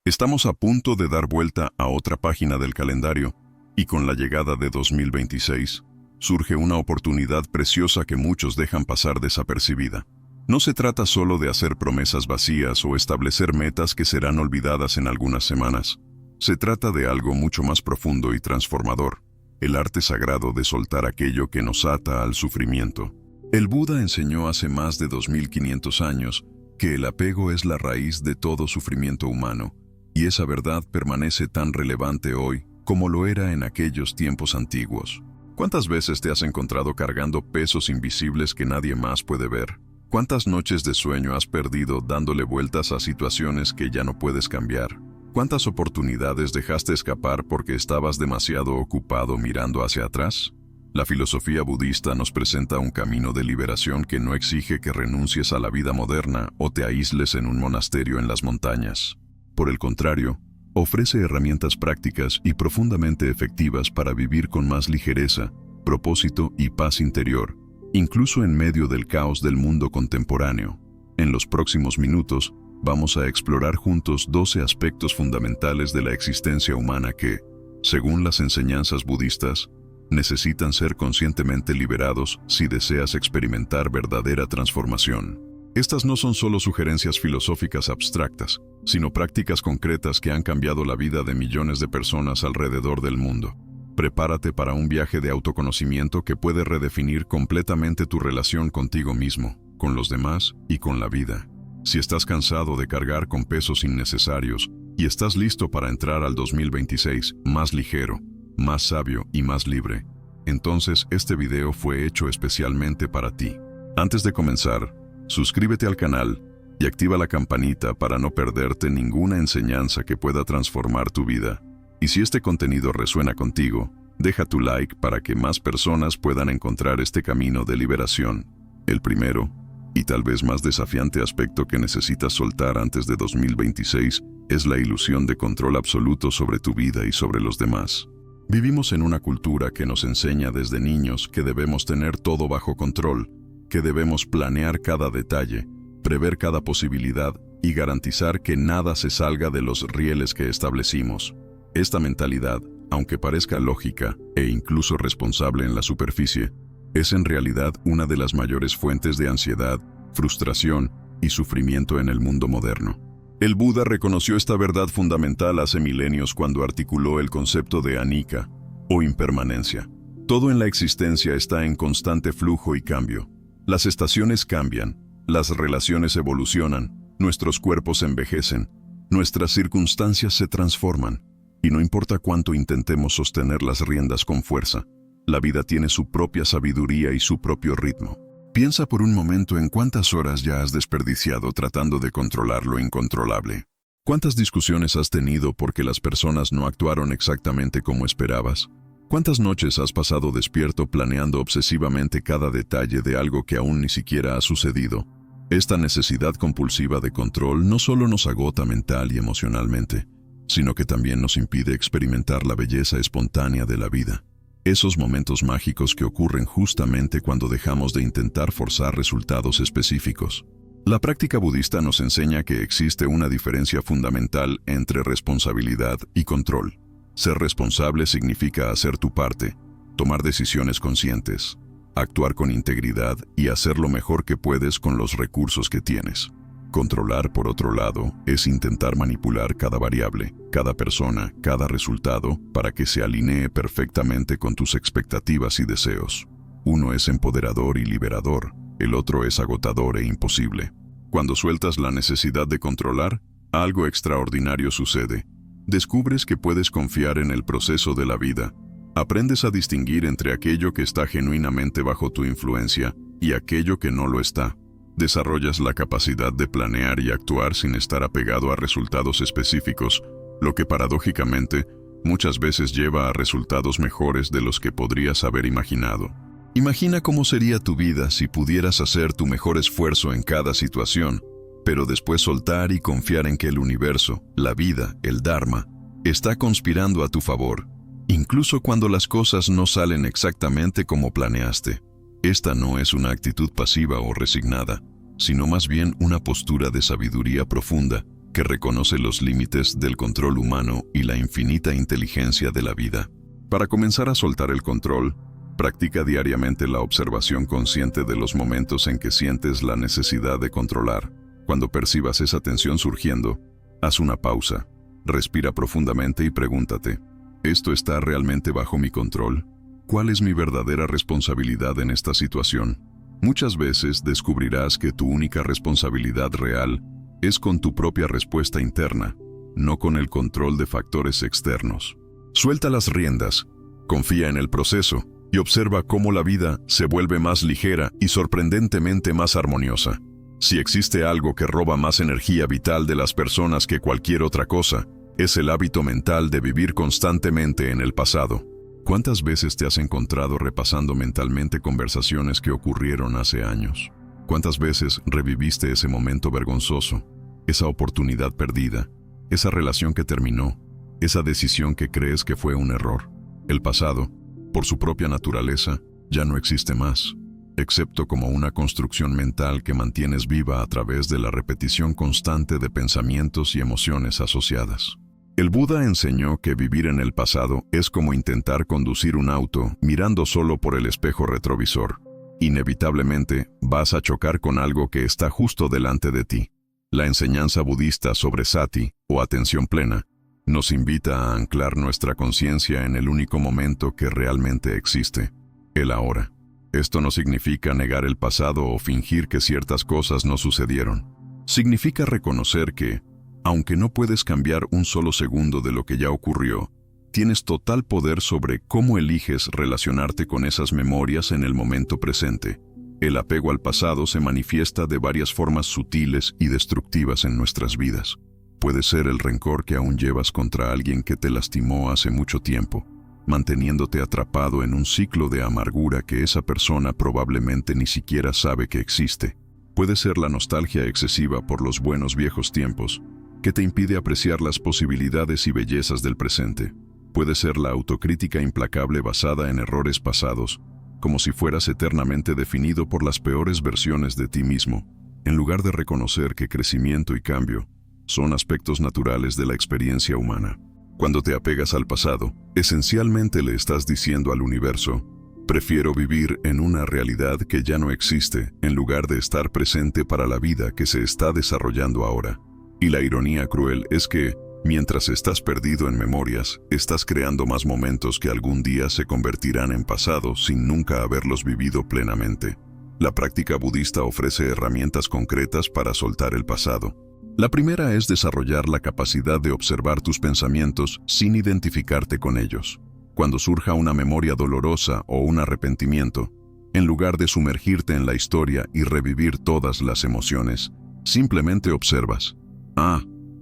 Estamos a punto de dar vuelta a otra página del calendario, y con la llegada de 2026, surge una oportunidad preciosa que muchos dejan pasar desapercibida. No se trata solo de hacer promesas vacías o establecer metas que serán olvidadas en algunas semanas. Se trata de algo mucho más profundo y transformador, el arte sagrado de soltar aquello que nos ata al sufrimiento. El Buda enseñó hace más de 2500 años que el apego es la raíz de todo sufrimiento humano, y esa verdad permanece tan relevante hoy como lo era en aquellos tiempos antiguos. ¿Cuántas veces te has encontrado cargando pesos invisibles que nadie más puede ver? ¿Cuántas noches de sueño has perdido dándole vueltas a situaciones que ya no puedes cambiar? ¿Cuántas oportunidades dejaste escapar porque estabas demasiado ocupado mirando hacia atrás? La filosofía budista nos presenta un camino de liberación que no exige que renuncies a la vida moderna o te aísles en un monasterio en las montañas. Por el contrario, ofrece herramientas prácticas y profundamente efectivas para vivir con más ligereza, propósito y paz interior, incluso en medio del caos del mundo contemporáneo. En los próximos minutos, vamos a explorar juntos 12 aspectos fundamentales de la existencia humana que, según las enseñanzas budistas, necesitan ser conscientemente liberados si deseas experimentar verdadera transformación. Estas no son solo sugerencias filosóficas abstractas, sino prácticas concretas que han cambiado la vida de millones de personas alrededor del mundo. Prepárate para un viaje de autoconocimiento que puede redefinir completamente tu relación contigo mismo, con los demás y con la vida. Si estás cansado de cargar con pesos innecesarios y estás listo para entrar al 2026 más ligero, más sabio y más libre, entonces este video fue hecho especialmente para ti. Antes de comenzar, suscríbete al canal y activa la campanita para no perderte ninguna enseñanza que pueda transformar tu vida. Y si este contenido resuena contigo, deja tu like para que más personas puedan encontrar este camino de liberación. El primero, y tal vez más desafiante aspecto que necesitas soltar antes de 2026, es la ilusión de control absoluto sobre tu vida y sobre los demás. Vivimos en una cultura que nos enseña desde niños que debemos tener todo bajo control, que debemos planear cada detalle, prever cada posibilidad y garantizar que nada se salga de los rieles que establecimos. Esta mentalidad, aunque parezca lógica e incluso responsable en la superficie, es en realidad una de las mayores fuentes de ansiedad, frustración y sufrimiento en el mundo moderno. El Buda reconoció esta verdad fundamental hace milenios cuando articuló el concepto de anicca, o impermanencia. Todo en la existencia está en constante flujo y cambio. Las estaciones cambian, las relaciones evolucionan, nuestros cuerpos envejecen, nuestras circunstancias se transforman, y no importa cuánto intentemos sostener las riendas con fuerza, la vida tiene su propia sabiduría y su propio ritmo. Piensa por un momento en cuántas horas ya has desperdiciado tratando de controlar lo incontrolable. ¿Cuántas discusiones has tenido porque las personas no actuaron exactamente como esperabas? ¿Cuántas noches has pasado despierto planeando obsesivamente cada detalle de algo que aún ni siquiera ha sucedido? Esta necesidad compulsiva de control no solo nos agota mental y emocionalmente, sino que también nos impide experimentar la belleza espontánea de la vida. Esos momentos mágicos que ocurren justamente cuando dejamos de intentar forzar resultados específicos. La práctica budista nos enseña que existe una diferencia fundamental entre responsabilidad y control. Ser responsable significa hacer tu parte, tomar decisiones conscientes, actuar con integridad y hacer lo mejor que puedes con los recursos que tienes. Controlar, por otro lado, es intentar manipular cada variable, cada persona, cada resultado para que se alinee perfectamente con tus expectativas y deseos. Uno es empoderador y liberador, el otro es agotador e imposible. Cuando sueltas la necesidad de controlar, algo extraordinario sucede. Descubres que puedes confiar en el proceso de la vida. Aprendes a distinguir entre aquello que está genuinamente bajo tu influencia y aquello que no lo está. Desarrollas la capacidad de planear y actuar sin estar apegado a resultados específicos, lo que paradójicamente muchas veces lleva a resultados mejores de los que podrías haber imaginado. Imagina cómo sería tu vida si pudieras hacer tu mejor esfuerzo en cada situación, pero después soltar y confiar en que el universo, la vida, el Dharma, está conspirando a tu favor, incluso cuando las cosas no salen exactamente como planeaste. Esta no es una actitud pasiva o resignada, sino más bien una postura de sabiduría profunda que reconoce los límites del control humano y la infinita inteligencia de la vida. Para comenzar a soltar el control, practica diariamente la observación consciente de los momentos en que sientes la necesidad de controlar. Cuando percibas esa tensión surgiendo, haz una pausa, respira profundamente y pregúntate, ¿esto está realmente bajo mi control? ¿Cuál es mi verdadera responsabilidad en esta situación? Muchas veces descubrirás que tu única responsabilidad real es con tu propia respuesta interna, no con el control de factores externos. Suelta las riendas, confía en el proceso y observa cómo la vida se vuelve más ligera y sorprendentemente más armoniosa. Si existe algo que roba más energía vital de las personas que cualquier otra cosa, es el hábito mental de vivir constantemente en el pasado. ¿Cuántas veces te has encontrado repasando mentalmente conversaciones que ocurrieron hace años? ¿Cuántas veces reviviste ese momento vergonzoso, esa oportunidad perdida, esa relación que terminó, esa decisión que crees que fue un error? El pasado, por su propia naturaleza, ya no existe más, excepto como una construcción mental que mantienes viva a través de la repetición constante de pensamientos y emociones asociadas. El Buda enseñó que vivir en el pasado es como intentar conducir un auto mirando solo por el espejo retrovisor. Inevitablemente vas a chocar con algo que está justo delante de ti. La enseñanza budista sobre sati, o atención plena, nos invita a anclar nuestra conciencia en el único momento que realmente existe, el ahora. Esto no significa negar el pasado o fingir que ciertas cosas no sucedieron. Significa reconocer que, aunque no puedes cambiar un solo segundo de lo que ya ocurrió, tienes total poder sobre cómo eliges relacionarte con esas memorias en el momento presente. El apego al pasado se manifiesta de varias formas sutiles y destructivas en nuestras vidas. Puede ser el rencor que aún llevas contra alguien que te lastimó hace mucho tiempo, manteniéndote atrapado en un ciclo de amargura que esa persona probablemente ni siquiera sabe que existe. Puede ser la nostalgia excesiva por los buenos viejos tiempos, que te impide apreciar las posibilidades y bellezas del presente. Puede ser la autocrítica implacable basada en errores pasados, como si fueras eternamente definido por las peores versiones de ti mismo, en lugar de reconocer que crecimiento y cambio son aspectos naturales de la experiencia humana. Cuando te apegas al pasado, esencialmente le estás diciendo al universo, prefiero vivir en una realidad que ya no existe, en lugar de estar presente para la vida que se está desarrollando ahora. Y la ironía cruel es que, mientras estás perdido en memorias, estás creando más momentos que algún día se convertirán en pasado sin nunca haberlos vivido plenamente. La práctica budista ofrece herramientas concretas para soltar el pasado. La primera es desarrollar la capacidad de observar tus pensamientos sin identificarte con ellos. Cuando surja una memoria dolorosa o un arrepentimiento, en lugar de sumergirte en la historia y revivir todas las emociones, simplemente observas.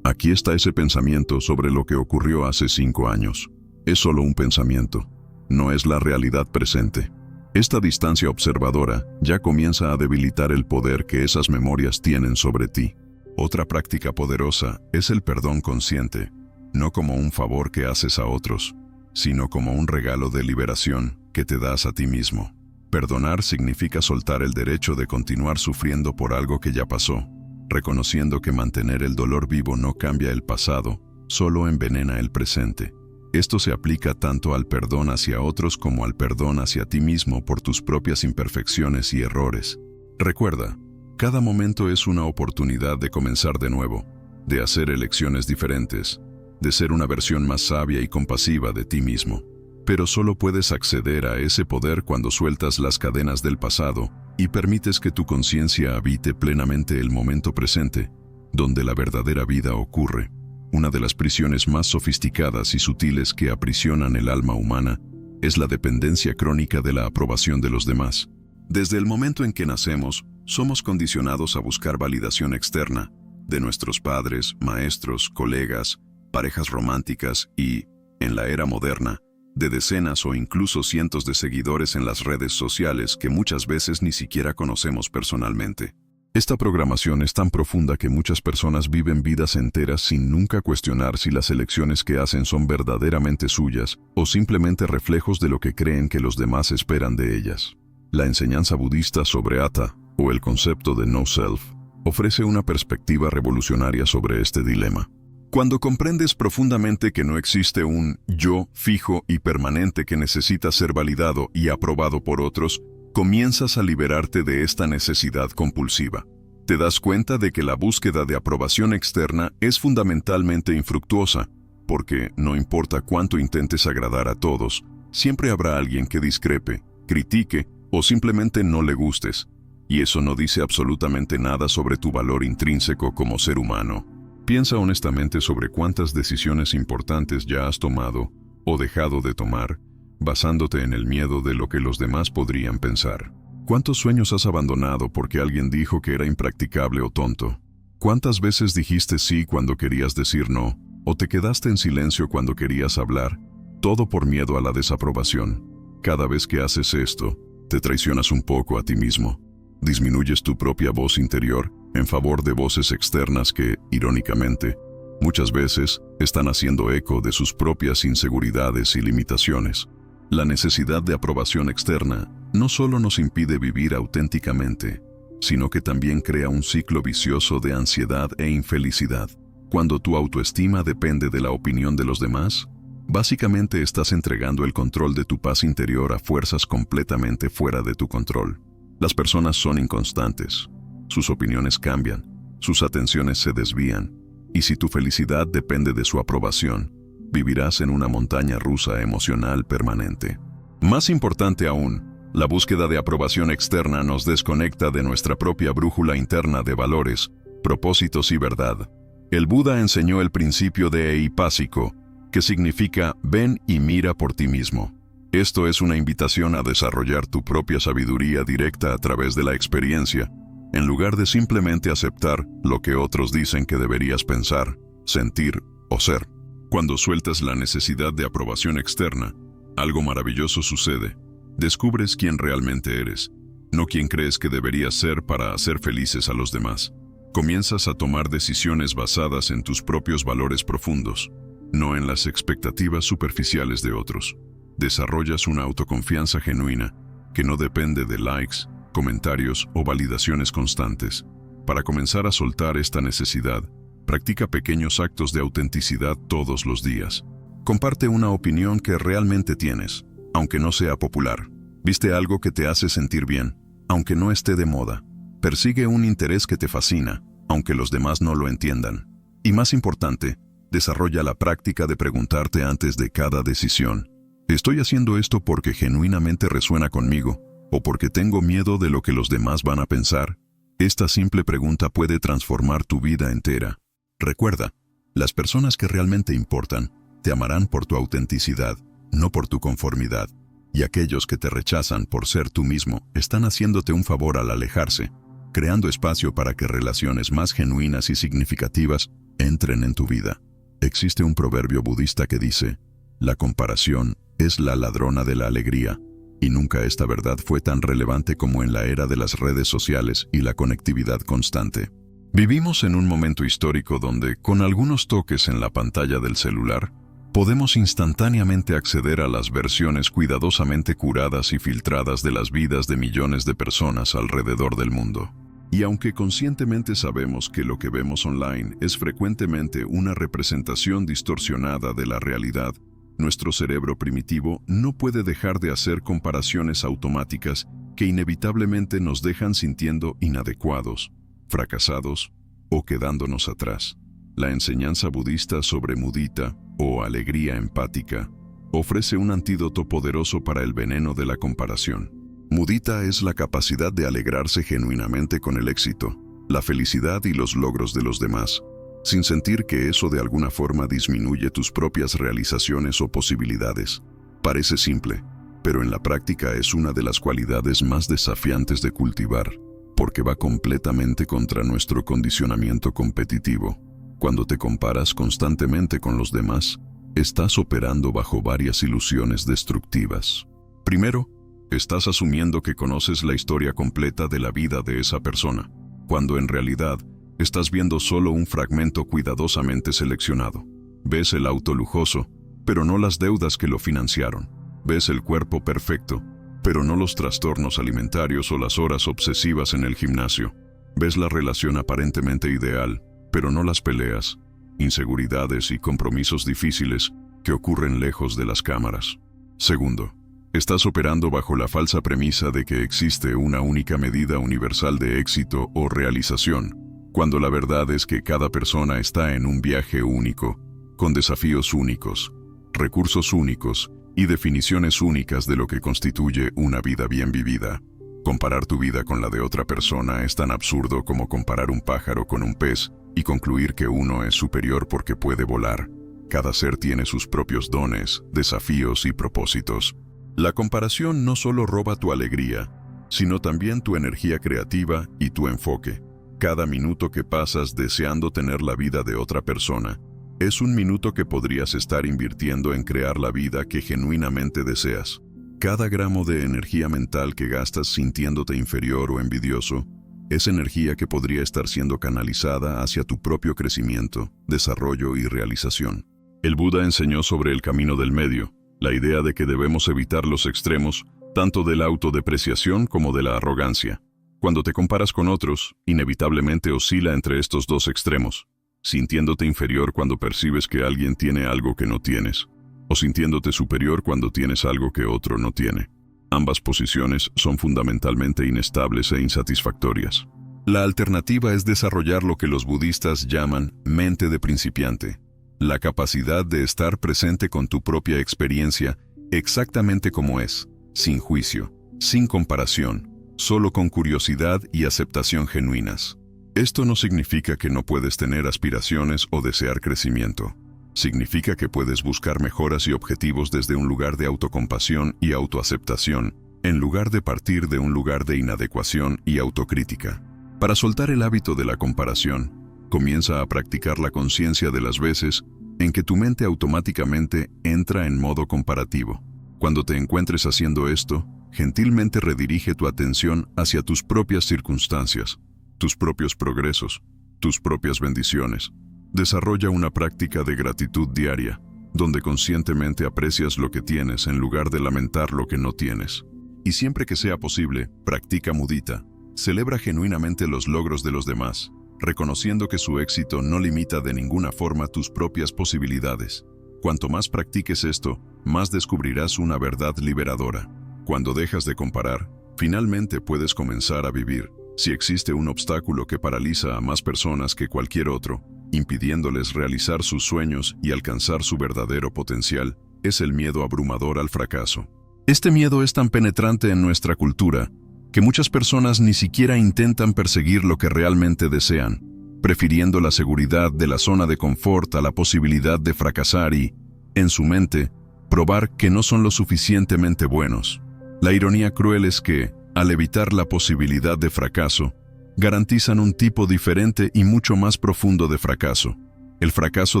Aquí está ese pensamiento sobre lo que ocurrió hace 5 años. Es solo un pensamiento, no es la realidad presente. Esta distancia observadora ya comienza a debilitar el poder que esas memorias tienen sobre ti. Otra práctica poderosa es el perdón consciente, no como un favor que haces a otros, sino como un regalo de liberación que te das a ti mismo. Perdonar significa soltar el derecho de continuar sufriendo por algo que ya pasó, reconociendo que mantener el dolor vivo no cambia el pasado, solo envenena el presente. Esto se aplica tanto al perdón hacia otros como al perdón hacia ti mismo por tus propias imperfecciones y errores. Recuerda, cada momento es una oportunidad de comenzar de nuevo, de hacer elecciones diferentes, de ser una versión más sabia y compasiva de ti mismo. Pero solo puedes acceder a ese poder cuando sueltas las cadenas del pasado y permites que tu conciencia habite plenamente el momento presente, donde la verdadera vida ocurre. Una de las prisiones más sofisticadas y sutiles que aprisionan el alma humana es la dependencia crónica de la aprobación de los demás. Desde el momento en que nacemos, somos condicionados a buscar validación externa de nuestros padres, maestros, colegas, parejas románticas y, en la era moderna, de decenas o incluso cientos de seguidores en las redes sociales que muchas veces ni siquiera conocemos personalmente. Esta programación es tan profunda que muchas personas viven vidas enteras sin nunca cuestionar si las elecciones que hacen son verdaderamente suyas o simplemente reflejos de lo que creen que los demás esperan de ellas. La enseñanza budista sobre Atta, o el concepto de no self, ofrece una perspectiva revolucionaria sobre este dilema. Cuando comprendes profundamente que no existe un yo fijo y permanente que necesita ser validado y aprobado por otros, comienzas a liberarte de esta necesidad compulsiva. Te das cuenta de que la búsqueda de aprobación externa es fundamentalmente infructuosa, porque no importa cuánto intentes agradar a todos, siempre habrá alguien que discrepe, critique o simplemente no le gustes, y eso no dice absolutamente nada sobre tu valor intrínseco como ser humano. Piensa honestamente sobre cuántas decisiones importantes ya has tomado o dejado de tomar, basándote en el miedo de lo que los demás podrían pensar. ¿Cuántos sueños has abandonado porque alguien dijo que era impracticable o tonto? ¿Cuántas veces dijiste sí cuando querías decir no, o te quedaste en silencio cuando querías hablar, todo por miedo a la desaprobación? Cada vez que haces esto, te traicionas un poco a ti mismo. Disminuyes tu propia voz interior en favor de voces externas que, irónicamente, muchas veces están haciendo eco de sus propias inseguridades y limitaciones. La necesidad de aprobación externa no solo nos impide vivir auténticamente, sino que también crea un ciclo vicioso de ansiedad e infelicidad. Cuando tu autoestima depende de la opinión de los demás, básicamente estás entregando el control de tu paz interior a fuerzas completamente fuera de tu control. Las personas son inconstantes, sus opiniones cambian, sus atenciones se desvían, y si tu felicidad depende de su aprobación, vivirás en una montaña rusa emocional permanente. Más importante aún, la búsqueda de aprobación externa nos desconecta de nuestra propia brújula interna de valores, propósitos y verdad. El Buda enseñó el principio de Eipásico, que significa ven y mira por ti mismo. Esto es una invitación a desarrollar tu propia sabiduría directa a través de la experiencia, en lugar de simplemente aceptar lo que otros dicen que deberías pensar, sentir o ser. Cuando sueltas la necesidad de aprobación externa, algo maravilloso sucede. Descubres quién realmente eres, no quién crees que deberías ser para hacer felices a los demás. Comienzas a tomar decisiones basadas en tus propios valores profundos, no en las expectativas superficiales de otros. Desarrollas una autoconfianza genuina que no depende de likes, comentarios o validaciones constantes. Para comenzar a soltar esta necesidad, practica pequeños actos de autenticidad todos los días. Comparte una opinión que realmente tienes, aunque no sea popular. Viste algo que te hace sentir bien, aunque no esté de moda. Persigue un interés que te fascina, aunque los demás no lo entiendan. Y más importante, desarrolla la práctica de preguntarte antes de cada decisión: ¿estoy haciendo esto porque genuinamente resuena conmigo, o porque tengo miedo de lo que los demás van a pensar? Esta simple pregunta puede transformar tu vida entera. Recuerda, las personas que realmente importan te amarán por tu autenticidad, no por tu conformidad. Y aquellos que te rechazan por ser tú mismo están haciéndote un favor al alejarse, creando espacio para que relaciones más genuinas y significativas entren en tu vida. Existe un proverbio budista que dice: la comparación es la ladrona de la alegría, y nunca esta verdad fue tan relevante como en la era de las redes sociales y la conectividad constante. Vivimos en un momento histórico donde, con algunos toques en la pantalla del celular, podemos instantáneamente acceder a las versiones cuidadosamente curadas y filtradas de las vidas de millones de personas alrededor del mundo. Y aunque conscientemente sabemos que lo que vemos online es frecuentemente una representación distorsionada de la realidad, nuestro cerebro primitivo no puede dejar de hacer comparaciones automáticas que inevitablemente nos dejan sintiendo inadecuados, fracasados o quedándonos atrás. La enseñanza budista sobre mudita, o alegría empática, ofrece un antídoto poderoso para el veneno de la comparación. Mudita es la capacidad de alegrarse genuinamente con el éxito, la felicidad y los logros de los demás, sin sentir que eso de alguna forma disminuye tus propias realizaciones o posibilidades. Parece simple, pero en la práctica es una de las cualidades más desafiantes de cultivar, porque va completamente contra nuestro condicionamiento competitivo. Cuando te comparas constantemente con los demás, estás operando bajo varias ilusiones destructivas. Primero, estás asumiendo que conoces la historia completa de la vida de esa persona, cuando en realidad estás viendo solo un fragmento cuidadosamente seleccionado. Ves el auto lujoso, pero no las deudas que lo financiaron. Ves el cuerpo perfecto, pero no los trastornos alimentarios o las horas obsesivas en el gimnasio. Ves la relación aparentemente ideal, pero no las peleas, inseguridades y compromisos difíciles que ocurren lejos de las cámaras. Segundo, estás operando bajo la falsa premisa de que existe una única medida universal de éxito o realización, cuando la verdad es que cada persona está en un viaje único, con desafíos únicos, recursos únicos y definiciones únicas de lo que constituye una vida bien vivida. Comparar tu vida con la de otra persona es tan absurdo como comparar un pájaro con un pez y concluir que uno es superior porque puede volar. Cada ser tiene sus propios dones, desafíos y propósitos. La comparación no solo roba tu alegría, sino también tu energía creativa y tu enfoque. Cada minuto que pasas deseando tener la vida de otra persona es un minuto que podrías estar invirtiendo en crear la vida que genuinamente deseas. Cada gramo de energía mental que gastas sintiéndote inferior o envidioso es energía que podría estar siendo canalizada hacia tu propio crecimiento, desarrollo y realización. El Buda enseñó sobre el camino del medio, la idea de que debemos evitar los extremos, tanto de la autodepreciación como de la arrogancia. Cuando te comparas con otros, inevitablemente oscila entre estos dos extremos, sintiéndote inferior cuando percibes que alguien tiene algo que no tienes, o sintiéndote superior cuando tienes algo que otro no tiene. Ambas posiciones son fundamentalmente inestables e insatisfactorias. La alternativa es desarrollar lo que los budistas llaman mente de principiante, la capacidad de estar presente con tu propia experiencia exactamente como es, sin juicio, sin comparación, solo con curiosidad y aceptación genuinas. Esto no significa que no puedes tener aspiraciones o desear crecimiento. Significa que puedes buscar mejoras y objetivos desde un lugar de autocompasión y autoaceptación, en lugar de partir de un lugar de inadecuación y autocrítica. Para soltar el hábito de la comparación, comienza a practicar la conciencia de las veces en que tu mente automáticamente entra en modo comparativo. Cuando te encuentres haciendo esto, gentilmente redirige tu atención hacia tus propias circunstancias, tus propios progresos, tus propias bendiciones. Desarrolla una práctica de gratitud diaria, donde conscientemente aprecias lo que tienes en lugar de lamentar lo que no tienes. Y siempre que sea posible, practica mudita. Celebra genuinamente los logros de los demás, reconociendo que su éxito no limita de ninguna forma tus propias posibilidades. Cuanto más practiques esto, más descubrirás una verdad liberadora. Cuando dejas de comparar, finalmente puedes comenzar a vivir. Si existe un obstáculo que paraliza a más personas que cualquier otro, impidiéndoles realizar sus sueños y alcanzar su verdadero potencial, es el miedo abrumador al fracaso. Este miedo es tan penetrante en nuestra cultura que muchas personas ni siquiera intentan perseguir lo que realmente desean, prefiriendo la seguridad de la zona de confort a la posibilidad de fracasar y, en su mente, probar que no son lo suficientemente buenos. La ironía cruel es que, al evitar la posibilidad de fracaso, garantizan un tipo diferente y mucho más profundo de fracaso. El fracaso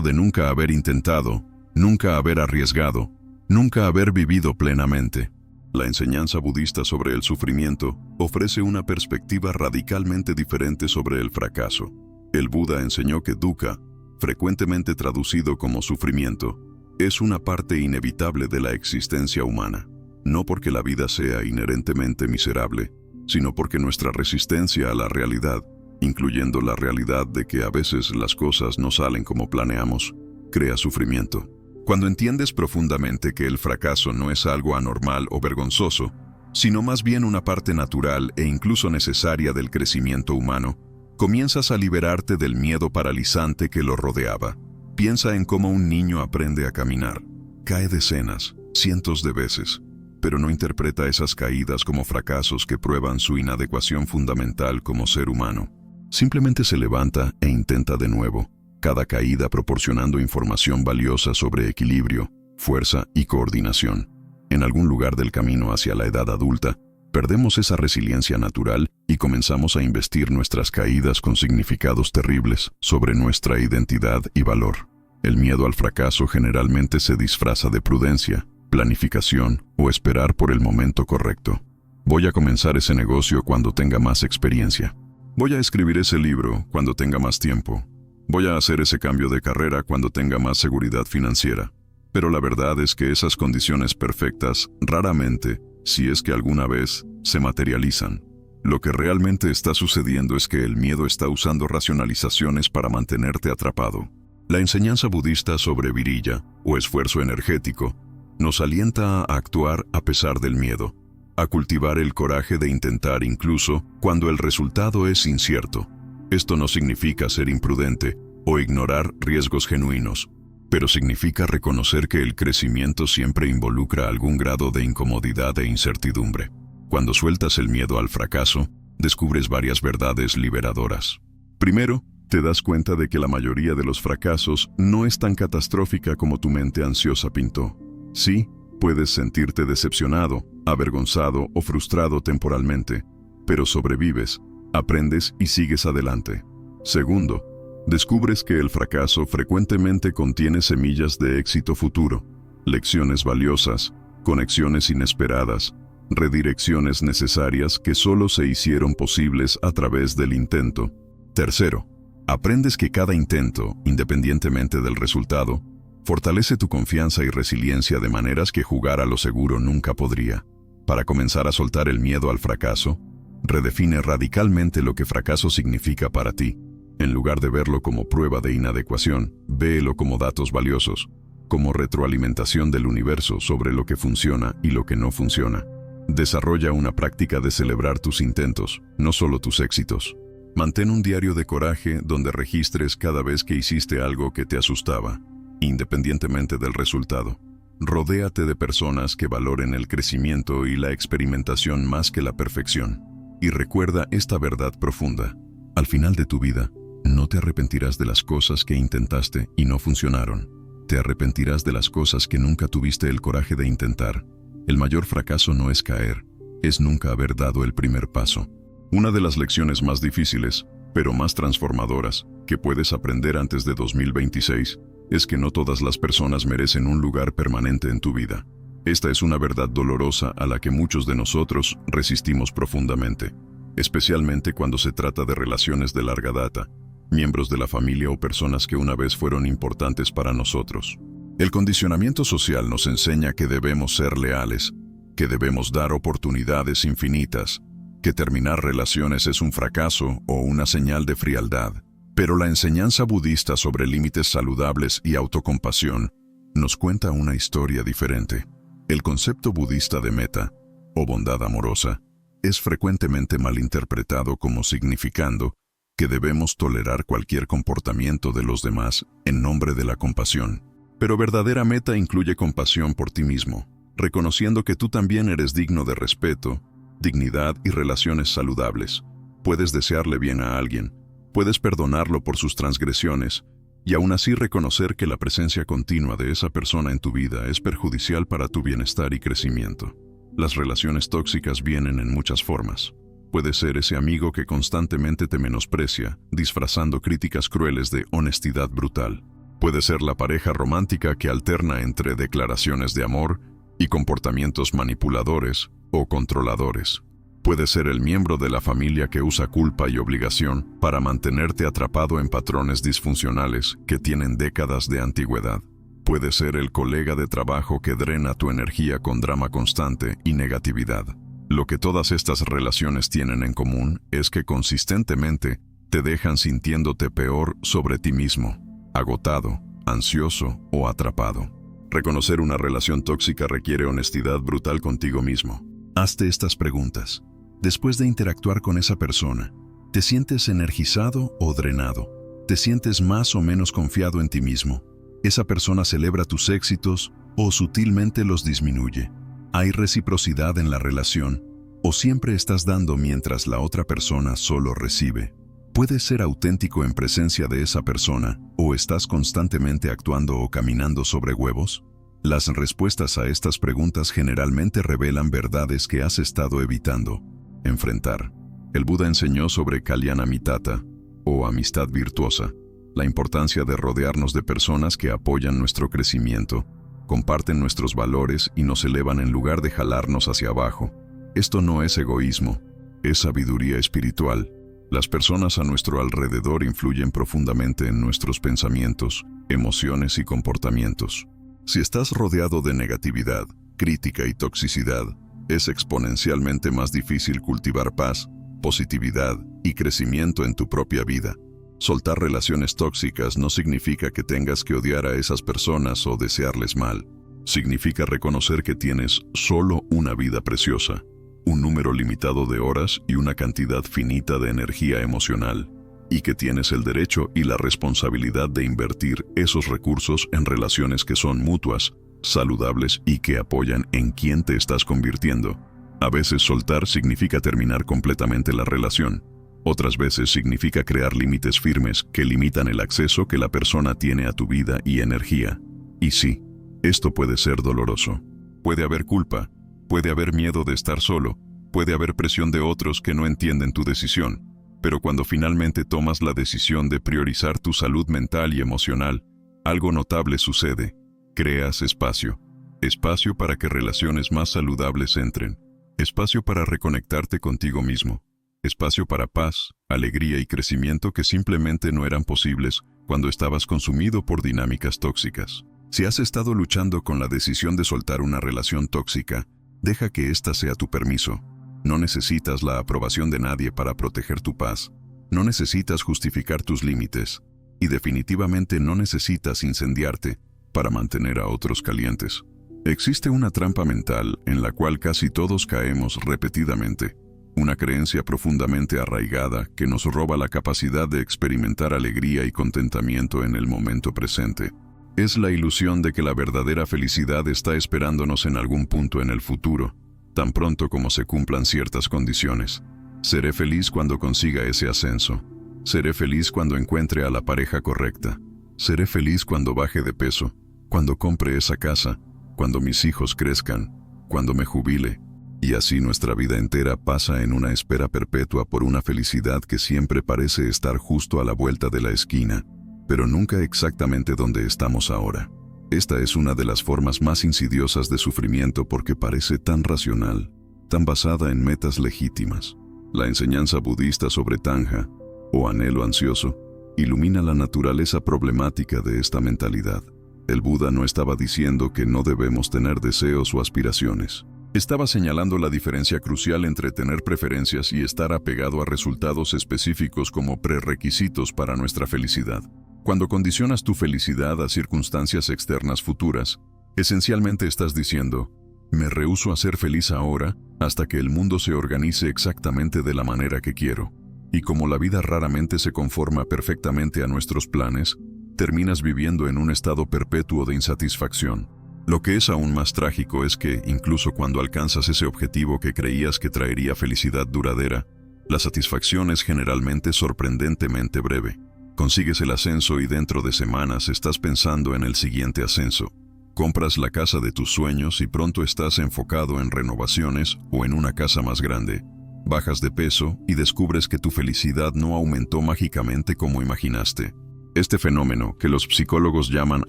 de nunca haber intentado, nunca haber arriesgado, nunca haber vivido plenamente. La enseñanza budista sobre el sufrimiento ofrece una perspectiva radicalmente diferente sobre el fracaso. El Buda enseñó que dukkha, frecuentemente traducido como sufrimiento, es una parte inevitable de la existencia humana, no porque la vida sea inherentemente miserable, sino porque nuestra resistencia a la realidad, incluyendo la realidad de que a veces las cosas no salen como planeamos, crea sufrimiento. Cuando entiendes profundamente que el fracaso no es algo anormal o vergonzoso, sino más bien una parte natural e incluso necesaria del crecimiento humano, comienzas a liberarte del miedo paralizante que lo rodeaba. Piensa en cómo un niño aprende a caminar. Cae decenas, cientos de veces, pero no interpreta esas caídas como fracasos que prueban su inadecuación fundamental como ser humano. Simplemente se levanta e intenta de nuevo, cada caída proporcionando información valiosa sobre equilibrio, fuerza y coordinación. En algún lugar del camino hacia la edad adulta, perdemos esa resiliencia natural y comenzamos a investir nuestras caídas con significados terribles sobre nuestra identidad y valor. El miedo al fracaso generalmente se disfraza de prudencia, planificación o esperar por el momento correcto. Voy a comenzar ese negocio cuando tenga más experiencia. Voy a escribir ese libro cuando tenga más tiempo. Voy a hacer ese cambio de carrera cuando tenga más seguridad financiera. Pero la verdad es que esas condiciones perfectas raramente, si es que alguna vez, se materializan. Lo que realmente está sucediendo es que el miedo está usando racionalizaciones para mantenerte atrapado. La enseñanza budista sobre virilla, o esfuerzo energético, nos alienta a actuar a pesar del miedo, a cultivar el coraje de intentar incluso cuando el resultado es incierto. Esto no significa ser imprudente o ignorar riesgos genuinos, pero significa reconocer que el crecimiento siempre involucra algún grado de incomodidad e incertidumbre. Cuando sueltas el miedo al fracaso, descubres varias verdades liberadoras. Primero, te das cuenta de que la mayoría de los fracasos no es tan catastrófica como tu mente ansiosa pintó. Sí, puedes sentirte decepcionado, avergonzado o frustrado temporalmente, pero sobrevives, aprendes y sigues adelante. Segundo, descubres que el fracaso frecuentemente contiene semillas de éxito futuro, lecciones valiosas, conexiones inesperadas, redirecciones necesarias que solo se hicieron posibles a través del intento. Tercero, aprendes que cada intento, independientemente del resultado, fortalece tu confianza y resiliencia de maneras que jugar a lo seguro nunca podría. Para comenzar a soltar el miedo al fracaso, redefine radicalmente lo que fracaso significa para ti. En lugar de verlo como prueba de inadecuación, véelo como datos valiosos, como retroalimentación del universo sobre lo que funciona y lo que no funciona. Desarrolla una práctica de celebrar tus intentos, no solo tus éxitos. Mantén un diario de coraje donde registres cada vez que hiciste algo que te asustaba, independientemente del resultado. Rodéate de personas que valoren el crecimiento y la experimentación más que la perfección. Y recuerda esta verdad profunda. Al final de tu vida, no te arrepentirás de las cosas que intentaste y no funcionaron. Te arrepentirás de las cosas que nunca tuviste el coraje de intentar. El mayor fracaso no es caer, es nunca haber dado el primer paso. Una de las lecciones más difíciles, pero más transformadoras, que puedes aprender antes de 2026, es que no todas las personas merecen un lugar permanente en tu vida. Esta es una verdad dolorosa a la que muchos de nosotros resistimos profundamente, especialmente cuando se trata de relaciones de larga data, miembros de la familia o personas que una vez fueron importantes para nosotros. El condicionamiento social nos enseña que debemos ser leales, que debemos dar oportunidades infinitas, que terminar relaciones es un fracaso o una señal de frialdad. Pero la enseñanza budista sobre límites saludables y autocompasión nos cuenta una historia diferente. El concepto budista de metta, o bondad amorosa, es frecuentemente malinterpretado como significando que debemos tolerar cualquier comportamiento de los demás en nombre de la compasión. Pero verdadera metta incluye compasión por ti mismo, reconociendo que tú también eres digno de respeto, dignidad y relaciones saludables. Puedes desearle bien a alguien, puedes perdonarlo por sus transgresiones, y aún así reconocer que la presencia continua de esa persona en tu vida es perjudicial para tu bienestar y crecimiento. Las relaciones tóxicas vienen en muchas formas. Puede ser ese amigo que constantemente te menosprecia, disfrazando críticas crueles de honestidad brutal. Puede ser la pareja romántica que alterna entre declaraciones de amor y comportamientos manipuladores o controladores. Puede ser el miembro de la familia que usa culpa y obligación para mantenerte atrapado en patrones disfuncionales que tienen décadas de antigüedad. Puede ser el colega de trabajo que drena tu energía con drama constante y negatividad. Lo que todas estas relaciones tienen en común es que consistentemente te dejan sintiéndote peor sobre ti mismo, agotado, ansioso o atrapado. Reconocer una relación tóxica requiere honestidad brutal contigo mismo. Hazte estas preguntas. Después de interactuar con esa persona, ¿te sientes energizado o drenado? ¿Te sientes más o menos confiado en ti mismo? ¿Esa persona celebra tus éxitos o sutilmente los disminuye? ¿Hay reciprocidad en la relación o siempre estás dando mientras la otra persona solo recibe? ¿Puedes ser auténtico en presencia de esa persona o estás constantemente actuando o caminando sobre huevos? Las respuestas a estas preguntas generalmente revelan verdades que has estado evitando enfrentar. El Buda enseñó sobre Kalyana Mittata, o amistad virtuosa, la importancia de rodearnos de personas que apoyan nuestro crecimiento, comparten nuestros valores y nos elevan en lugar de jalarnos hacia abajo. Esto no es egoísmo, es sabiduría espiritual. Las personas a nuestro alrededor influyen profundamente en nuestros pensamientos, emociones y comportamientos. Si estás rodeado de negatividad, crítica y toxicidad, es exponencialmente más difícil cultivar paz, positividad y crecimiento en tu propia vida. Soltar relaciones tóxicas no significa que tengas que odiar a esas personas o desearles mal. Significa reconocer que tienes solo una vida preciosa, un número limitado de horas y una cantidad finita de energía emocional, y que tienes el derecho y la responsabilidad de invertir esos recursos en relaciones que son mutuas, saludables y que apoyan en quien te estás convirtiendo. A veces soltar significa terminar completamente la relación. Otras veces significa crear límites firmes que limitan el acceso que la persona tiene a tu vida y energía. Y sí, esto puede ser doloroso. Puede haber culpa, puede haber miedo de estar solo, puede haber presión de otros que no entienden tu decisión. Pero cuando finalmente tomas la decisión de priorizar tu salud mental y emocional, algo notable sucede. Creas espacio. Espacio para que relaciones más saludables entren. Espacio para reconectarte contigo mismo. Espacio para paz, alegría y crecimiento que simplemente no eran posibles cuando estabas consumido por dinámicas tóxicas. Si has estado luchando con la decisión de soltar una relación tóxica, deja que esta sea tu permiso. No necesitas la aprobación de nadie para proteger tu paz. No necesitas justificar tus límites. Y definitivamente no necesitas incendiarte para mantener a otros calientes. Existe una trampa mental en la cual casi todos caemos repetidamente. Una creencia profundamente arraigada que nos roba la capacidad de experimentar alegría y contentamiento en el momento presente. Es la ilusión de que la verdadera felicidad está esperándonos en algún punto en el futuro, tan pronto como se cumplan ciertas condiciones. Seré feliz cuando consiga ese ascenso. Seré feliz cuando encuentre a la pareja correcta. Seré feliz cuando baje de peso, cuando compre esa casa, cuando mis hijos crezcan, cuando me jubile. Y así nuestra vida entera pasa en una espera perpetua por una felicidad que siempre parece estar justo a la vuelta de la esquina, pero nunca exactamente donde estamos ahora. Esta es una de las formas más insidiosas de sufrimiento porque parece tan racional, tan basada en metas legítimas. La enseñanza budista sobre tanja, o anhelo ansioso, ilumina la naturaleza problemática de esta mentalidad. El Buda no estaba diciendo que no debemos tener deseos o aspiraciones. Estaba señalando la diferencia crucial entre tener preferencias y estar apegado a resultados específicos como prerequisitos para nuestra felicidad. Cuando condicionas tu felicidad a circunstancias externas futuras, esencialmente estás diciendo, me rehúso a ser feliz ahora hasta que el mundo se organice exactamente de la manera que quiero. Y como la vida raramente se conforma perfectamente a nuestros planes, terminas viviendo en un estado perpetuo de insatisfacción. Lo que es aún más trágico es que, incluso cuando alcanzas ese objetivo que creías que traería felicidad duradera, la satisfacción es generalmente sorprendentemente breve. Consigues el ascenso y dentro de semanas estás pensando en el siguiente ascenso. Compras la casa de tus sueños y pronto estás enfocado en renovaciones o en una casa más grande. Bajas de peso y descubres que tu felicidad no aumentó mágicamente como imaginaste. Este fenómeno, que los psicólogos llaman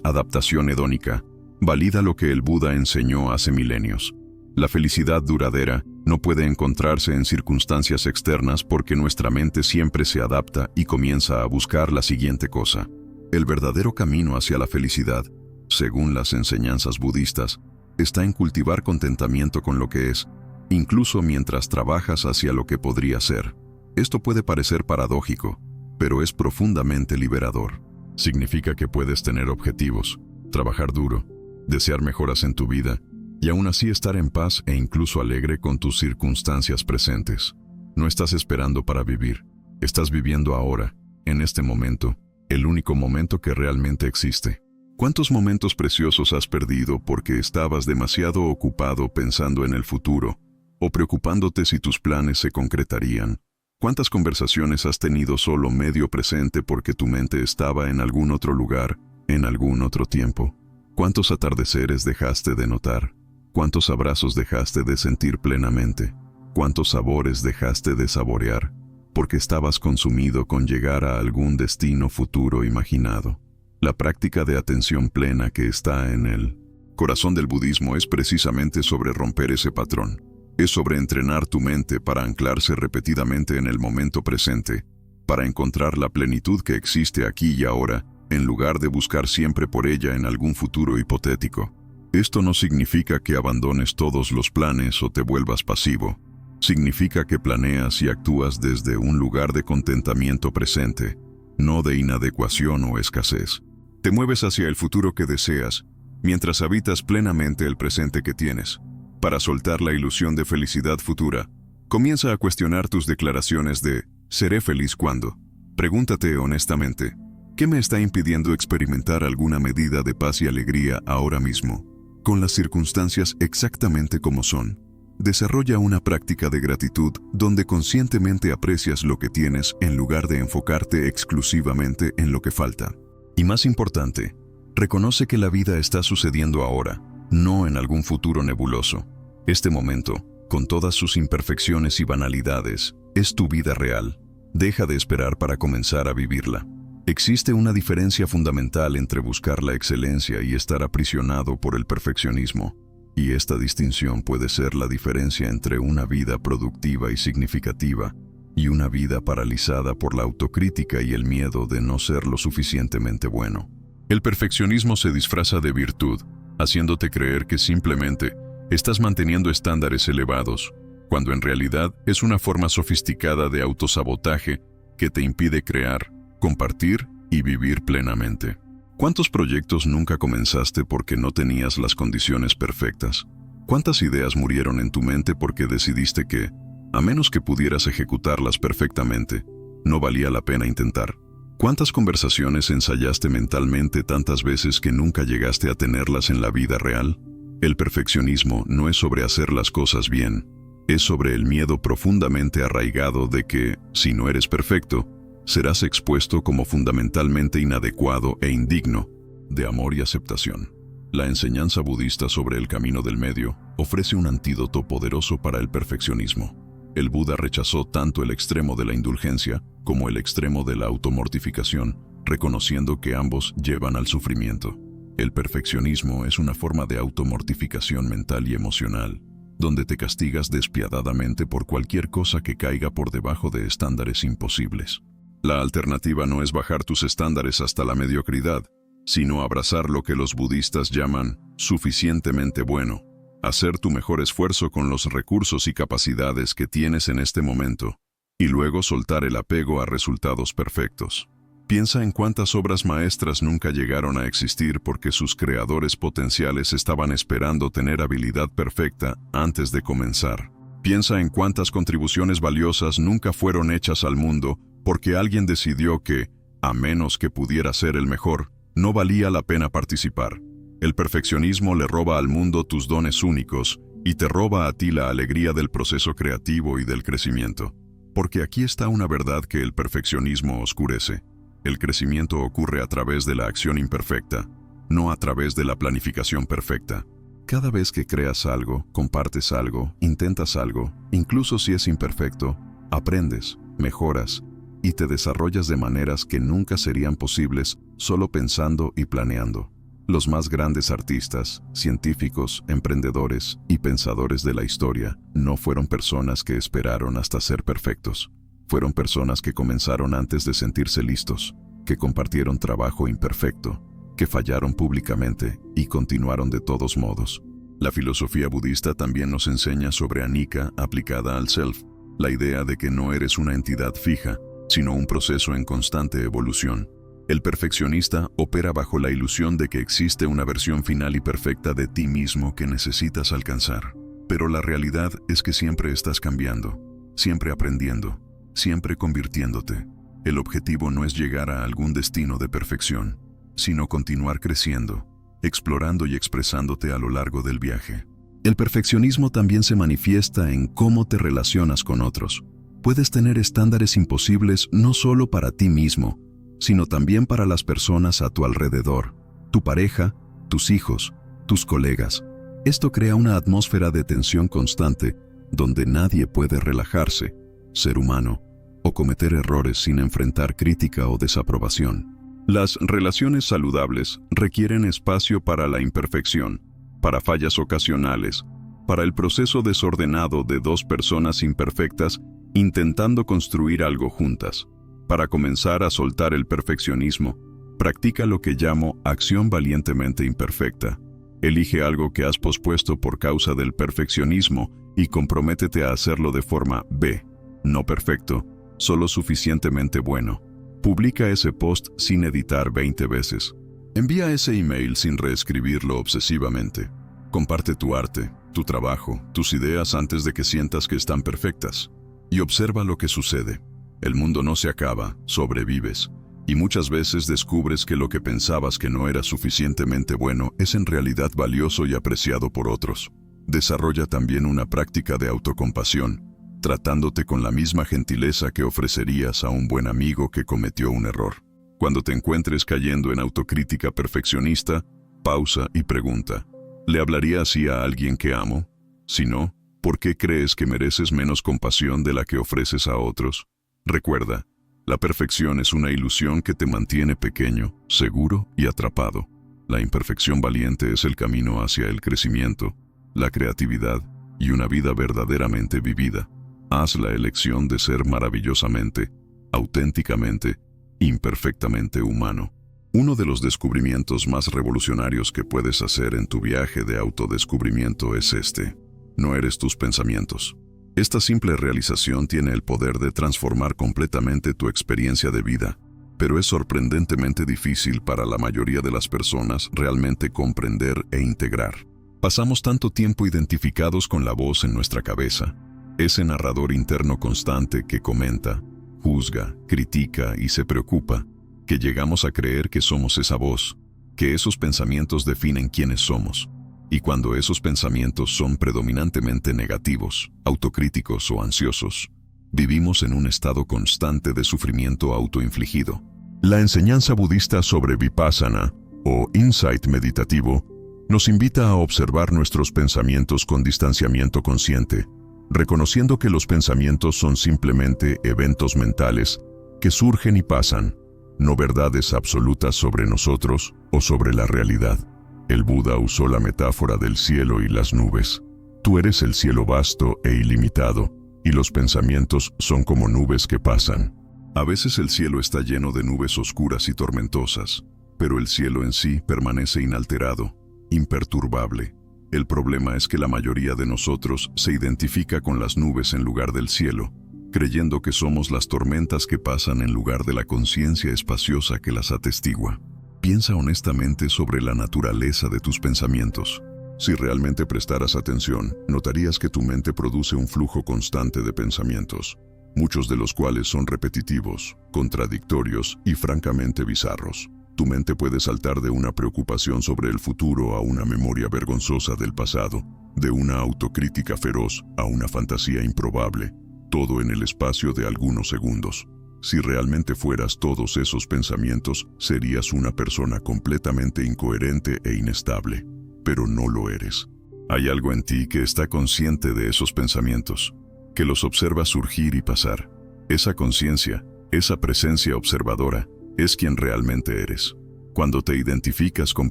adaptación hedónica, valida lo que el Buda enseñó hace milenios. La felicidad duradera no puede encontrarse en circunstancias externas porque nuestra mente siempre se adapta y comienza a buscar la siguiente cosa. El verdadero camino hacia la felicidad, según las enseñanzas budistas, está en cultivar contentamiento con lo que es, incluso mientras trabajas hacia lo que podría ser. Esto puede parecer paradójico, pero es profundamente liberador. Significa que puedes tener objetivos, trabajar duro, desear mejoras en tu vida, y aún así estar en paz e incluso alegre con tus circunstancias presentes. No estás esperando para vivir, estás viviendo ahora, en este momento, el único momento que realmente existe. ¿Cuántos momentos preciosos has perdido porque estabas demasiado ocupado pensando en el futuro o preocupándote si tus planes se concretarían? ¿Cuántas conversaciones has tenido solo medio presente porque tu mente estaba en algún otro lugar, en algún otro tiempo? ¿Cuántos atardeceres dejaste de notar? ¿Cuántos abrazos dejaste de sentir plenamente? ¿Cuántos sabores dejaste de saborear? Porque estabas consumido con llegar a algún destino futuro imaginado. La práctica de atención plena que está en el corazón del budismo es precisamente sobre romper ese patrón. Es sobre entrenar tu mente para anclarse repetidamente en el momento presente, para encontrar la plenitud que existe aquí y ahora, en lugar de buscar siempre por ella en algún futuro hipotético. Esto no significa que abandones todos los planes o te vuelvas pasivo. Significa que planeas y actúas desde un lugar de contentamiento presente, no de inadecuación o escasez. Te mueves hacia el futuro que deseas, mientras habitas plenamente el presente que tienes. Para soltar la ilusión de felicidad futura, comienza a cuestionar tus declaraciones de «seré feliz cuando». Pregúntate honestamente, ¿qué me está impidiendo experimentar alguna medida de paz y alegría ahora mismo, con las circunstancias exactamente como son? Desarrolla una práctica de gratitud donde conscientemente aprecias lo que tienes en lugar de enfocarte exclusivamente en lo que falta. Y más importante, reconoce que la vida está sucediendo ahora, no en algún futuro nebuloso. Este momento, con todas sus imperfecciones y banalidades, es tu vida real. Deja de esperar para comenzar a vivirla. Existe una diferencia fundamental entre buscar la excelencia y estar aprisionado por el perfeccionismo. Y esta distinción puede ser la diferencia entre una vida productiva y significativa y una vida paralizada por la autocrítica y el miedo de no ser lo suficientemente bueno. El perfeccionismo se disfraza de virtud, haciéndote creer que simplemente estás manteniendo estándares elevados, cuando en realidad es una forma sofisticada de autosabotaje que te impide crear, compartir y vivir plenamente. ¿Cuántos proyectos nunca comenzaste porque no tenías las condiciones perfectas? ¿Cuántas ideas murieron en tu mente porque decidiste que, a menos que pudieras ejecutarlas perfectamente, no valía la pena intentar? ¿Cuántas conversaciones ensayaste mentalmente tantas veces que nunca llegaste a tenerlas en la vida real? El perfeccionismo no es sobre hacer las cosas bien, es sobre el miedo profundamente arraigado de que, si no eres perfecto, serás expuesto como fundamentalmente inadecuado e indigno de amor y aceptación. La enseñanza budista sobre el camino del medio ofrece un antídoto poderoso para el perfeccionismo. El Buda rechazó tanto el extremo de la indulgencia como el extremo de la automortificación, reconociendo que ambos llevan al sufrimiento. El perfeccionismo es una forma de automortificación mental y emocional, donde te castigas despiadadamente por cualquier cosa que caiga por debajo de estándares imposibles. La alternativa no es bajar tus estándares hasta la mediocridad, sino abrazar lo que los budistas llaman suficientemente bueno, hacer tu mejor esfuerzo con los recursos y capacidades que tienes en este momento, y luego soltar el apego a resultados perfectos. Piensa en cuántas obras maestras nunca llegaron a existir porque sus creadores potenciales estaban esperando tener habilidad perfecta antes de comenzar. Piensa en cuántas contribuciones valiosas nunca fueron hechas al mundo porque alguien decidió que, a menos que pudiera ser el mejor, no valía la pena participar. El perfeccionismo le roba al mundo tus dones únicos y te roba a ti la alegría del proceso creativo y del crecimiento. Porque aquí está una verdad que el perfeccionismo oscurece. El crecimiento ocurre a través de la acción imperfecta, no a través de la planificación perfecta. Cada vez que creas algo, compartes algo, intentas algo, incluso si es imperfecto, aprendes, mejoras y te desarrollas de maneras que nunca serían posibles solo pensando y planeando. Los más grandes artistas, científicos, emprendedores y pensadores de la historia no fueron personas que esperaron hasta ser perfectos. Fueron personas que comenzaron antes de sentirse listos, que compartieron trabajo imperfecto, que fallaron públicamente y continuaron de todos modos. La filosofía budista también nos enseña sobre anicca aplicada al self, la idea de que no eres una entidad fija, sino un proceso en constante evolución. El perfeccionista opera bajo la ilusión de que existe una versión final y perfecta de ti mismo que necesitas alcanzar. Pero la realidad es que siempre estás cambiando, siempre aprendiendo, siempre convirtiéndote. El objetivo no es llegar a algún destino de perfección, sino continuar creciendo, explorando y expresándote a lo largo del viaje. El perfeccionismo también se manifiesta en cómo te relacionas con otros. Puedes tener estándares imposibles no solo para ti mismo, sino también para las personas a tu alrededor, tu pareja, tus hijos, tus colegas. Esto crea una atmósfera de tensión constante, donde nadie puede relajarse, ser humano, o cometer errores sin enfrentar crítica o desaprobación. Las relaciones saludables requieren espacio para la imperfección, para fallas ocasionales, para el proceso desordenado de dos personas imperfectas intentando construir algo juntas. Para comenzar a soltar el perfeccionismo, practica lo que llamo acción valientemente imperfecta. Elige algo que has pospuesto por causa del perfeccionismo y comprométete a hacerlo de forma B. No perfecto, solo suficientemente bueno. Publica ese post sin editar 20 veces. Envía ese email sin reescribirlo obsesivamente. Comparte tu arte, tu trabajo, tus ideas antes de que sientas que están perfectas. Y observa lo que sucede. El mundo no se acaba, sobrevives. Y muchas veces descubres que lo que pensabas que no era suficientemente bueno es en realidad valioso y apreciado por otros. Desarrolla también una práctica de autocompasión, tratándote con la misma gentileza que ofrecerías a un buen amigo que cometió un error. Cuando te encuentres cayendo en autocrítica perfeccionista, pausa y pregunta: ¿le hablaría así a alguien que amo? Si no, ¿por qué crees que mereces menos compasión de la que ofreces a otros? Recuerda, la perfección es una ilusión que te mantiene pequeño, seguro y atrapado. La imperfección valiente es el camino hacia el crecimiento, la creatividad y una vida verdaderamente vivida. Haz la elección de ser maravillosamente, auténticamente, imperfectamente humano. Uno de los descubrimientos más revolucionarios que puedes hacer en tu viaje de autodescubrimiento es este: no eres tus pensamientos. Esta simple realización tiene el poder de transformar completamente tu experiencia de vida, pero es sorprendentemente difícil para la mayoría de las personas realmente comprender e integrar. Pasamos tanto tiempo identificados con la voz en nuestra cabeza, ese narrador interno constante que comenta, juzga, critica y se preocupa, que llegamos a creer que somos esa voz, que esos pensamientos definen quiénes somos. Y cuando esos pensamientos son predominantemente negativos, autocríticos o ansiosos, vivimos en un estado constante de sufrimiento autoinfligido. La enseñanza budista sobre Vipassana, o insight meditativo, nos invita a observar nuestros pensamientos con distanciamiento consciente, reconociendo que los pensamientos son simplemente eventos mentales que surgen y pasan, no verdades absolutas sobre nosotros o sobre la realidad. El Buda usó la metáfora del cielo y las nubes. Tú eres el cielo vasto e ilimitado, y los pensamientos son como nubes que pasan. A veces el cielo está lleno de nubes oscuras y tormentosas, pero el cielo en sí permanece inalterado, imperturbable. El problema es que la mayoría de nosotros se identifica con las nubes en lugar del cielo, creyendo que somos las tormentas que pasan en lugar de la conciencia espaciosa que las atestigua. Piensa honestamente sobre la naturaleza de tus pensamientos. Si realmente prestaras atención, notarías que tu mente produce un flujo constante de pensamientos, muchos de los cuales son repetitivos, contradictorios y francamente bizarros. Tu mente puede saltar de una preocupación sobre el futuro a una memoria vergonzosa del pasado, de una autocrítica feroz a una fantasía improbable, todo en el espacio de algunos segundos. Si realmente fueras todos esos pensamientos, serías una persona completamente incoherente e inestable, pero no lo eres. Hay algo en ti que está consciente de esos pensamientos, que los observa surgir y pasar. Esa conciencia, esa presencia observadora, es quien realmente eres. Cuando te identificas con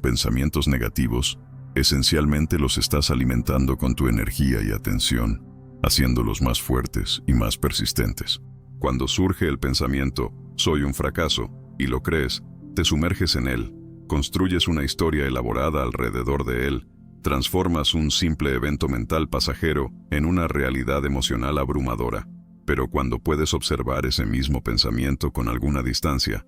pensamientos negativos, esencialmente los estás alimentando con tu energía y atención, haciéndolos más fuertes y más persistentes. Cuando surge el pensamiento, soy un fracaso, y lo crees, te sumerges en él, construyes una historia elaborada alrededor de él, transformas un simple evento mental pasajero en una realidad emocional abrumadora. Pero cuando puedes observar ese mismo pensamiento con alguna distancia,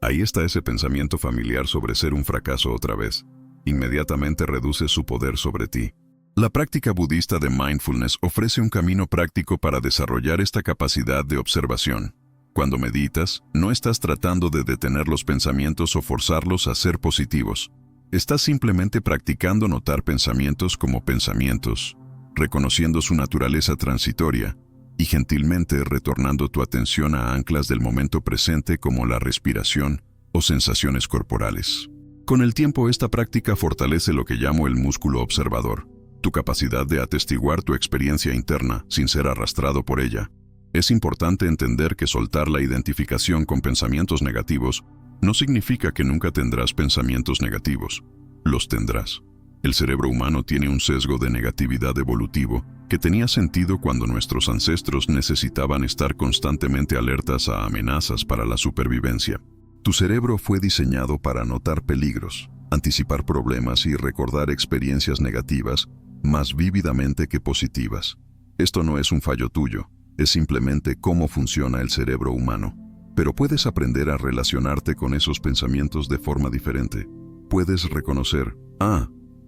ahí está ese pensamiento familiar sobre ser un fracaso otra vez, inmediatamente reduce su poder sobre ti. La práctica budista de mindfulness ofrece un camino práctico para desarrollar esta capacidad de observación. Cuando meditas, no estás tratando de detener los pensamientos o forzarlos a ser positivos. Estás simplemente practicando notar pensamientos como pensamientos, reconociendo su naturaleza transitoria y gentilmente retornando tu atención a anclas del momento presente como la respiración o sensaciones corporales. Con el tiempo, esta práctica fortalece lo que llamo el músculo observador, tu capacidad de atestiguar tu experiencia interna sin ser arrastrado por ella. Es importante entender que soltar la identificación con pensamientos negativos no significa que nunca tendrás pensamientos negativos. Los tendrás. El cerebro humano tiene un sesgo de negatividad evolutivo que tenía sentido cuando nuestros ancestros necesitaban estar constantemente alertas a amenazas para la supervivencia. Tu cerebro fue diseñado para notar peligros, anticipar problemas y recordar experiencias negativas más vívidamente que positivas. Esto no es un fallo tuyo, es simplemente cómo funciona el cerebro humano. Pero puedes aprender a relacionarte con esos pensamientos de forma diferente. Puedes reconocer,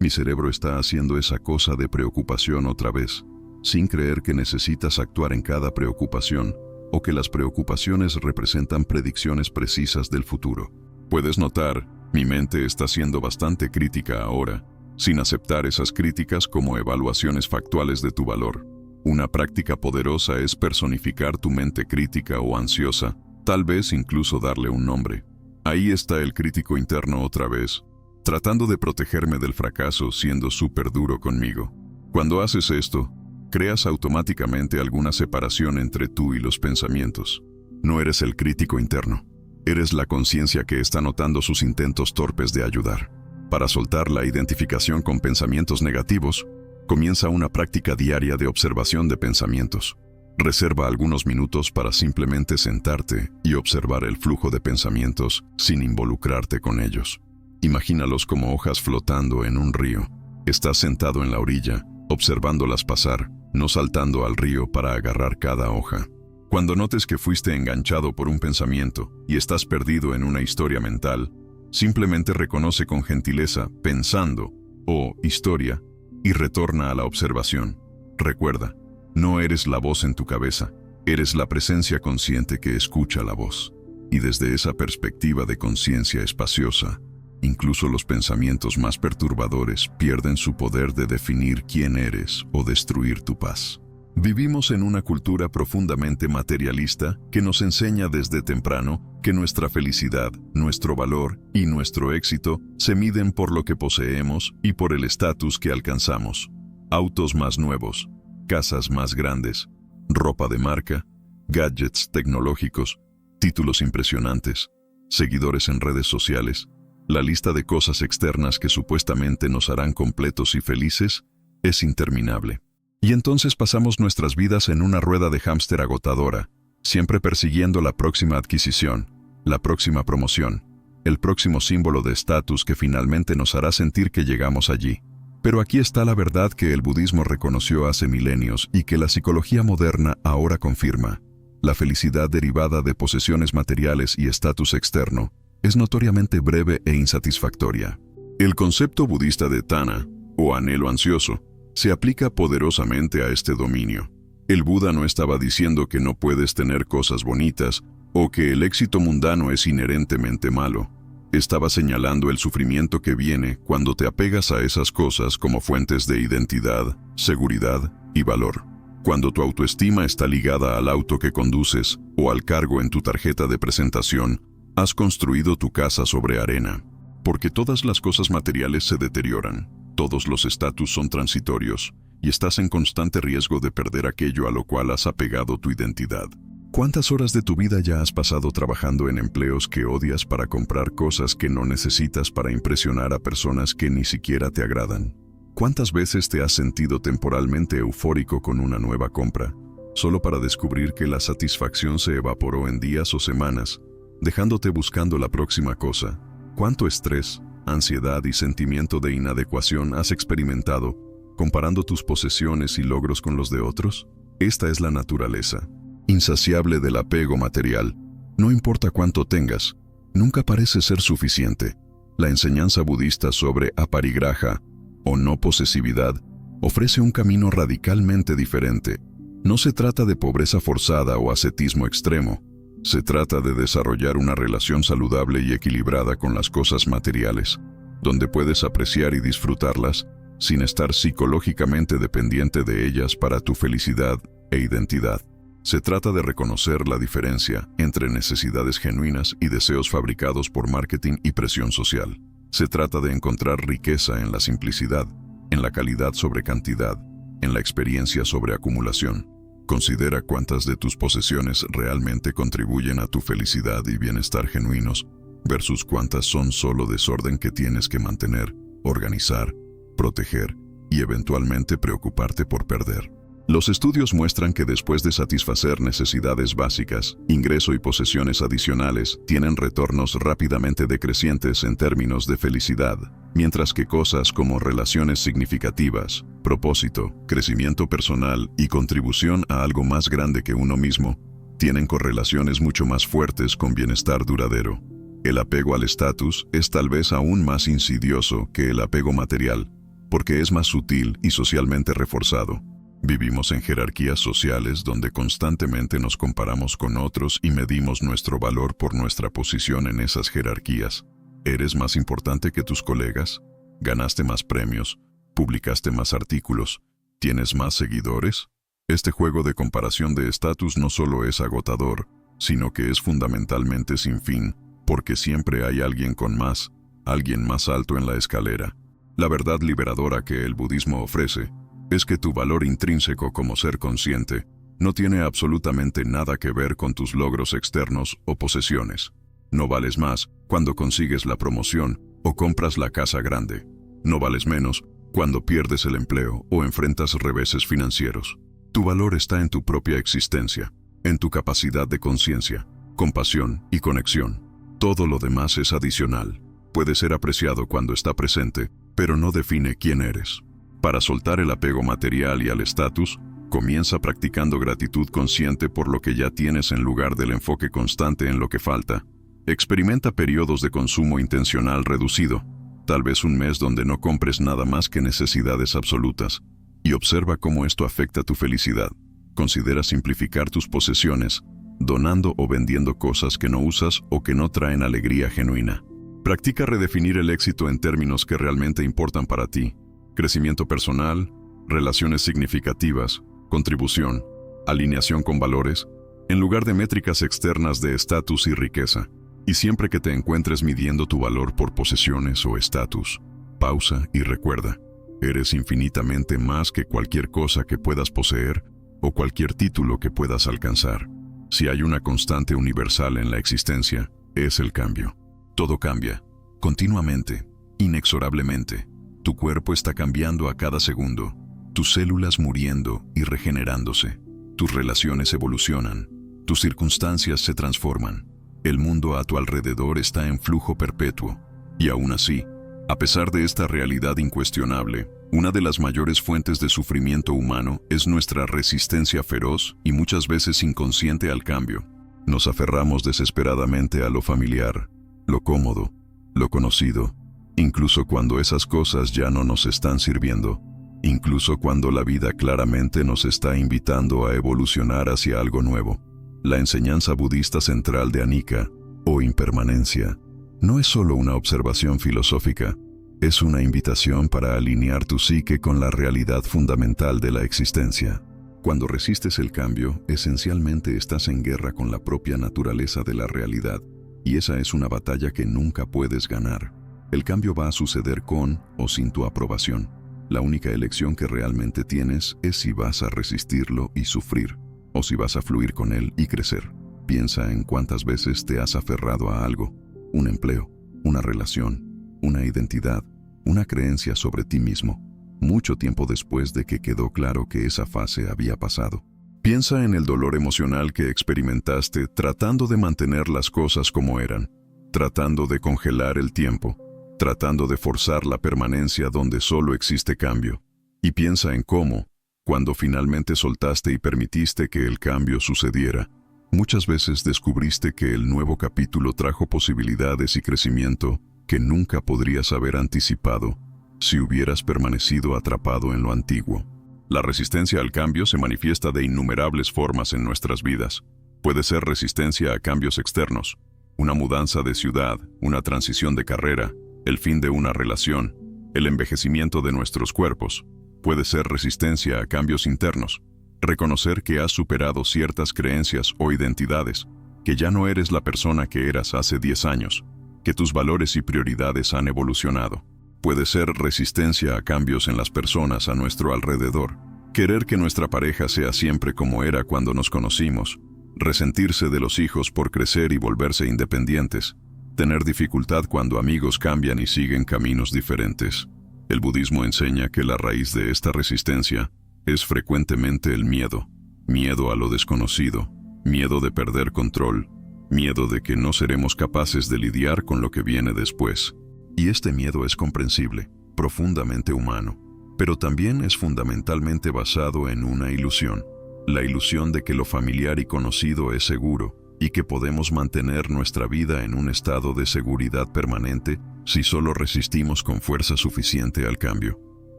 mi cerebro está haciendo esa cosa de preocupación otra vez, sin creer que necesitas actuar en cada preocupación o que las preocupaciones representan predicciones precisas del futuro. Puedes notar, mi mente está siendo bastante crítica ahora, sin aceptar esas críticas como evaluaciones factuales de tu valor. Una práctica poderosa es personificar tu mente crítica o ansiosa, tal vez incluso darle un nombre. Ahí está el crítico interno otra vez, tratando de protegerme del fracaso, siendo súper duro conmigo. Cuando haces esto, creas automáticamente alguna separación entre tú y los pensamientos. No eres el crítico interno. Eres la conciencia que está notando sus intentos torpes de ayudar. Para soltar la identificación con pensamientos negativos, comienza una práctica diaria de observación de pensamientos. Reserva algunos minutos para simplemente sentarte y observar el flujo de pensamientos sin involucrarte con ellos. Imagínalos como hojas flotando en un río. Estás sentado en la orilla, observándolas pasar, no saltando al río para agarrar cada hoja. Cuando notes que fuiste enganchado por un pensamiento y estás perdido en una historia mental, simplemente reconoce con gentileza pensando o historia y retorna a la observación. Recuerda, no eres la voz en tu cabeza, eres la presencia consciente que escucha la voz. Y desde esa perspectiva de conciencia espaciosa, incluso los pensamientos más perturbadores pierden su poder de definir quién eres o destruir tu paz. Vivimos en una cultura profundamente materialista que nos enseña desde temprano que nuestra felicidad, nuestro valor y nuestro éxito se miden por lo que poseemos y por el estatus que alcanzamos. Autos más nuevos, casas más grandes, ropa de marca, gadgets tecnológicos, títulos impresionantes, seguidores en redes sociales. La lista de cosas externas que supuestamente nos harán completos y felices es interminable. Y entonces pasamos nuestras vidas en una rueda de hámster agotadora, siempre persiguiendo la próxima adquisición, la próxima promoción, el próximo símbolo de estatus que finalmente nos hará sentir que llegamos allí. Pero aquí está la verdad que el budismo reconoció hace milenios y que la psicología moderna ahora confirma. La felicidad derivada de posesiones materiales y estatus externo es notoriamente breve e insatisfactoria. El concepto budista de Tana, o anhelo ansioso, se aplica poderosamente a este dominio. El Buda no estaba diciendo que no puedes tener cosas bonitas o que el éxito mundano es inherentemente malo. Estaba señalando el sufrimiento que viene cuando te apegas a esas cosas como fuentes de identidad, seguridad y valor. Cuando tu autoestima está ligada al auto que conduces o al cargo en tu tarjeta de presentación, has construido tu casa sobre arena. Porque todas las cosas materiales se deterioran, todos los estatus son transitorios, y estás en constante riesgo de perder aquello a lo cual has apegado tu identidad. ¿Cuántas horas de tu vida ya has pasado trabajando en empleos que odias para comprar cosas que no necesitas para impresionar a personas que ni siquiera te agradan? ¿Cuántas veces te has sentido temporalmente eufórico con una nueva compra, solo para descubrir que la satisfacción se evaporó en días o semanas, dejándote buscando la próxima cosa? ¿Cuánto estrés, ansiedad y sentimiento de inadecuación has experimentado comparando tus posesiones y logros con los de otros? Esta es la naturaleza insaciable del apego material. No importa cuánto tengas, nunca parece ser suficiente. La enseñanza budista sobre aparigraha, o no posesividad, ofrece un camino radicalmente diferente. No se trata de pobreza forzada o ascetismo extremo. Se trata de desarrollar una relación saludable y equilibrada con las cosas materiales, donde puedes apreciar y disfrutarlas sin estar psicológicamente dependiente de ellas para tu felicidad e identidad. Se trata de reconocer la diferencia entre necesidades genuinas y deseos fabricados por marketing y presión social. Se trata de encontrar riqueza en la simplicidad, en la calidad sobre cantidad, en la experiencia sobre acumulación. Considera cuántas de tus posesiones realmente contribuyen a tu felicidad y bienestar genuinos, versus cuántas son solo desorden que tienes que mantener, organizar, proteger y eventualmente preocuparte por perder. Los estudios muestran que después de satisfacer necesidades básicas, ingreso y posesiones adicionales tienen retornos rápidamente decrecientes en términos de felicidad, mientras que cosas como relaciones significativas, propósito, crecimiento personal y contribución a algo más grande que uno mismo, tienen correlaciones mucho más fuertes con bienestar duradero. El apego al estatus es tal vez aún más insidioso que el apego material, porque es más sutil y socialmente reforzado. Vivimos en jerarquías sociales donde constantemente nos comparamos con otros y medimos nuestro valor por nuestra posición en esas jerarquías. ¿Eres más importante que tus colegas? ¿Ganaste más premios? ¿Publicaste más artículos? ¿Tienes más seguidores? Este juego de comparación de estatus no solo es agotador, sino que es fundamentalmente sin fin, porque siempre hay alguien con más, alguien más alto en la escalera. La verdad liberadora que el budismo ofrece es que tu valor intrínseco como ser consciente no tiene absolutamente nada que ver con tus logros externos o posesiones. No vales más cuando consigues la promoción o compras la casa grande. No vales menos cuando pierdes el empleo o enfrentas reveses financieros. Tu valor está en tu propia existencia, en tu capacidad de conciencia, compasión y conexión. Todo lo demás es adicional. Puede ser apreciado cuando está presente, pero no define quién eres. Para soltar el apego material y al estatus, comienza practicando gratitud consciente por lo que ya tienes en lugar del enfoque constante en lo que falta. Experimenta periodos de consumo intencional reducido, tal vez un mes donde no compres nada más que necesidades absolutas, y observa cómo esto afecta tu felicidad. Considera simplificar tus posesiones, donando o vendiendo cosas que no usas o que no traen alegría genuina. Practica redefinir el éxito en términos que realmente importan para ti. Crecimiento personal, relaciones significativas, contribución, alineación con valores, en lugar de métricas externas de estatus y riqueza. Y siempre que te encuentres midiendo tu valor por posesiones o estatus, pausa y recuerda, eres infinitamente más que cualquier cosa que puedas poseer o cualquier título que puedas alcanzar. Si hay una constante universal en la existencia, es el cambio. Todo cambia, continuamente, inexorablemente. Tu cuerpo está cambiando a cada segundo, tus células muriendo y regenerándose, tus relaciones evolucionan, tus circunstancias se transforman, el mundo a tu alrededor está en flujo perpetuo. Y aún así, a pesar de esta realidad incuestionable, una de las mayores fuentes de sufrimiento humano es nuestra resistencia feroz y muchas veces inconsciente al cambio. Nos aferramos desesperadamente a lo familiar, lo cómodo, lo conocido, incluso cuando esas cosas ya no nos están sirviendo, incluso cuando la vida claramente nos está invitando a evolucionar hacia algo nuevo. La enseñanza budista central de Anicca, o impermanencia, no es solo una observación filosófica, es una invitación para alinear tu psique con la realidad fundamental de la existencia. Cuando resistes el cambio, esencialmente estás en guerra con la propia naturaleza de la realidad, y esa es una batalla que nunca puedes ganar. El cambio va a suceder con o sin tu aprobación. La única elección que realmente tienes es si vas a resistirlo y sufrir, o si vas a fluir con él y crecer. Piensa en cuántas veces te has aferrado a algo, un empleo, una relación, una identidad, una creencia sobre ti mismo, mucho tiempo después de que quedó claro que esa fase había pasado. Piensa en el dolor emocional que experimentaste tratando de mantener las cosas como eran, tratando de congelar el tiempo, tratando de forzar la permanencia donde solo existe cambio. Y piensa en cómo, cuando finalmente soltaste y permitiste que el cambio sucediera, muchas veces descubriste que el nuevo capítulo trajo posibilidades y crecimiento que nunca podrías haber anticipado si hubieras permanecido atrapado en lo antiguo. La resistencia al cambio se manifiesta de innumerables formas en nuestras vidas. Puede ser resistencia a cambios externos, una mudanza de ciudad, una transición de carrera, el fin de una relación, el envejecimiento de nuestros cuerpos. Puede ser resistencia a cambios internos, reconocer que has superado ciertas creencias o identidades, que ya no eres la persona que eras hace 10 años, que tus valores y prioridades han evolucionado. Puede ser resistencia a cambios en las personas a nuestro alrededor, querer que nuestra pareja sea siempre como era cuando nos conocimos, resentirse de los hijos por crecer y volverse independientes, tener dificultad cuando amigos cambian y siguen caminos diferentes. El budismo enseña que la raíz de esta resistencia es frecuentemente el miedo. Miedo a lo desconocido, miedo de perder control, miedo de que no seremos capaces de lidiar con lo que viene después. Y este miedo es comprensible, profundamente humano, pero también es fundamentalmente basado en una ilusión. La ilusión de que lo familiar y conocido es seguro y que podemos mantener nuestra vida en un estado de seguridad permanente si solo resistimos con fuerza suficiente al cambio.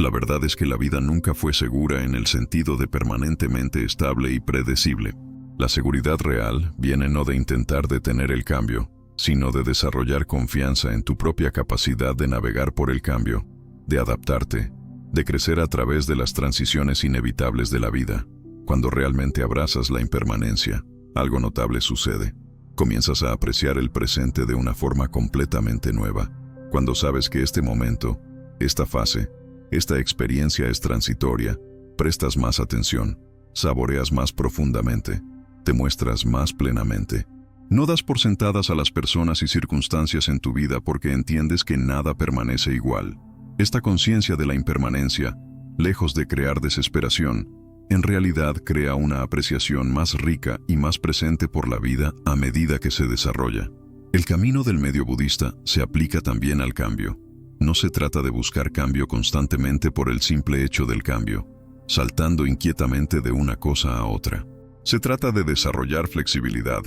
La verdad es que la vida nunca fue segura en el sentido de permanentemente estable y predecible. La seguridad real viene no de intentar detener el cambio, sino de desarrollar confianza en tu propia capacidad de navegar por el cambio, de adaptarte, de crecer a través de las transiciones inevitables de la vida. Cuando realmente abrazas la impermanencia, algo notable sucede. Comienzas a apreciar el presente de una forma completamente nueva. Cuando sabes que este momento, esta fase, esta experiencia es transitoria, prestas más atención, saboreas más profundamente, te muestras más plenamente. No das por sentadas a las personas y circunstancias en tu vida porque entiendes que nada permanece igual. Esta conciencia de la impermanencia, lejos de crear desesperación, en realidad crea una apreciación más rica y más presente por la vida a medida que se desarrolla. El camino del medio budista se aplica también al cambio. No se trata de buscar cambio constantemente por el simple hecho del cambio, saltando inquietamente de una cosa a otra. Se trata de desarrollar flexibilidad,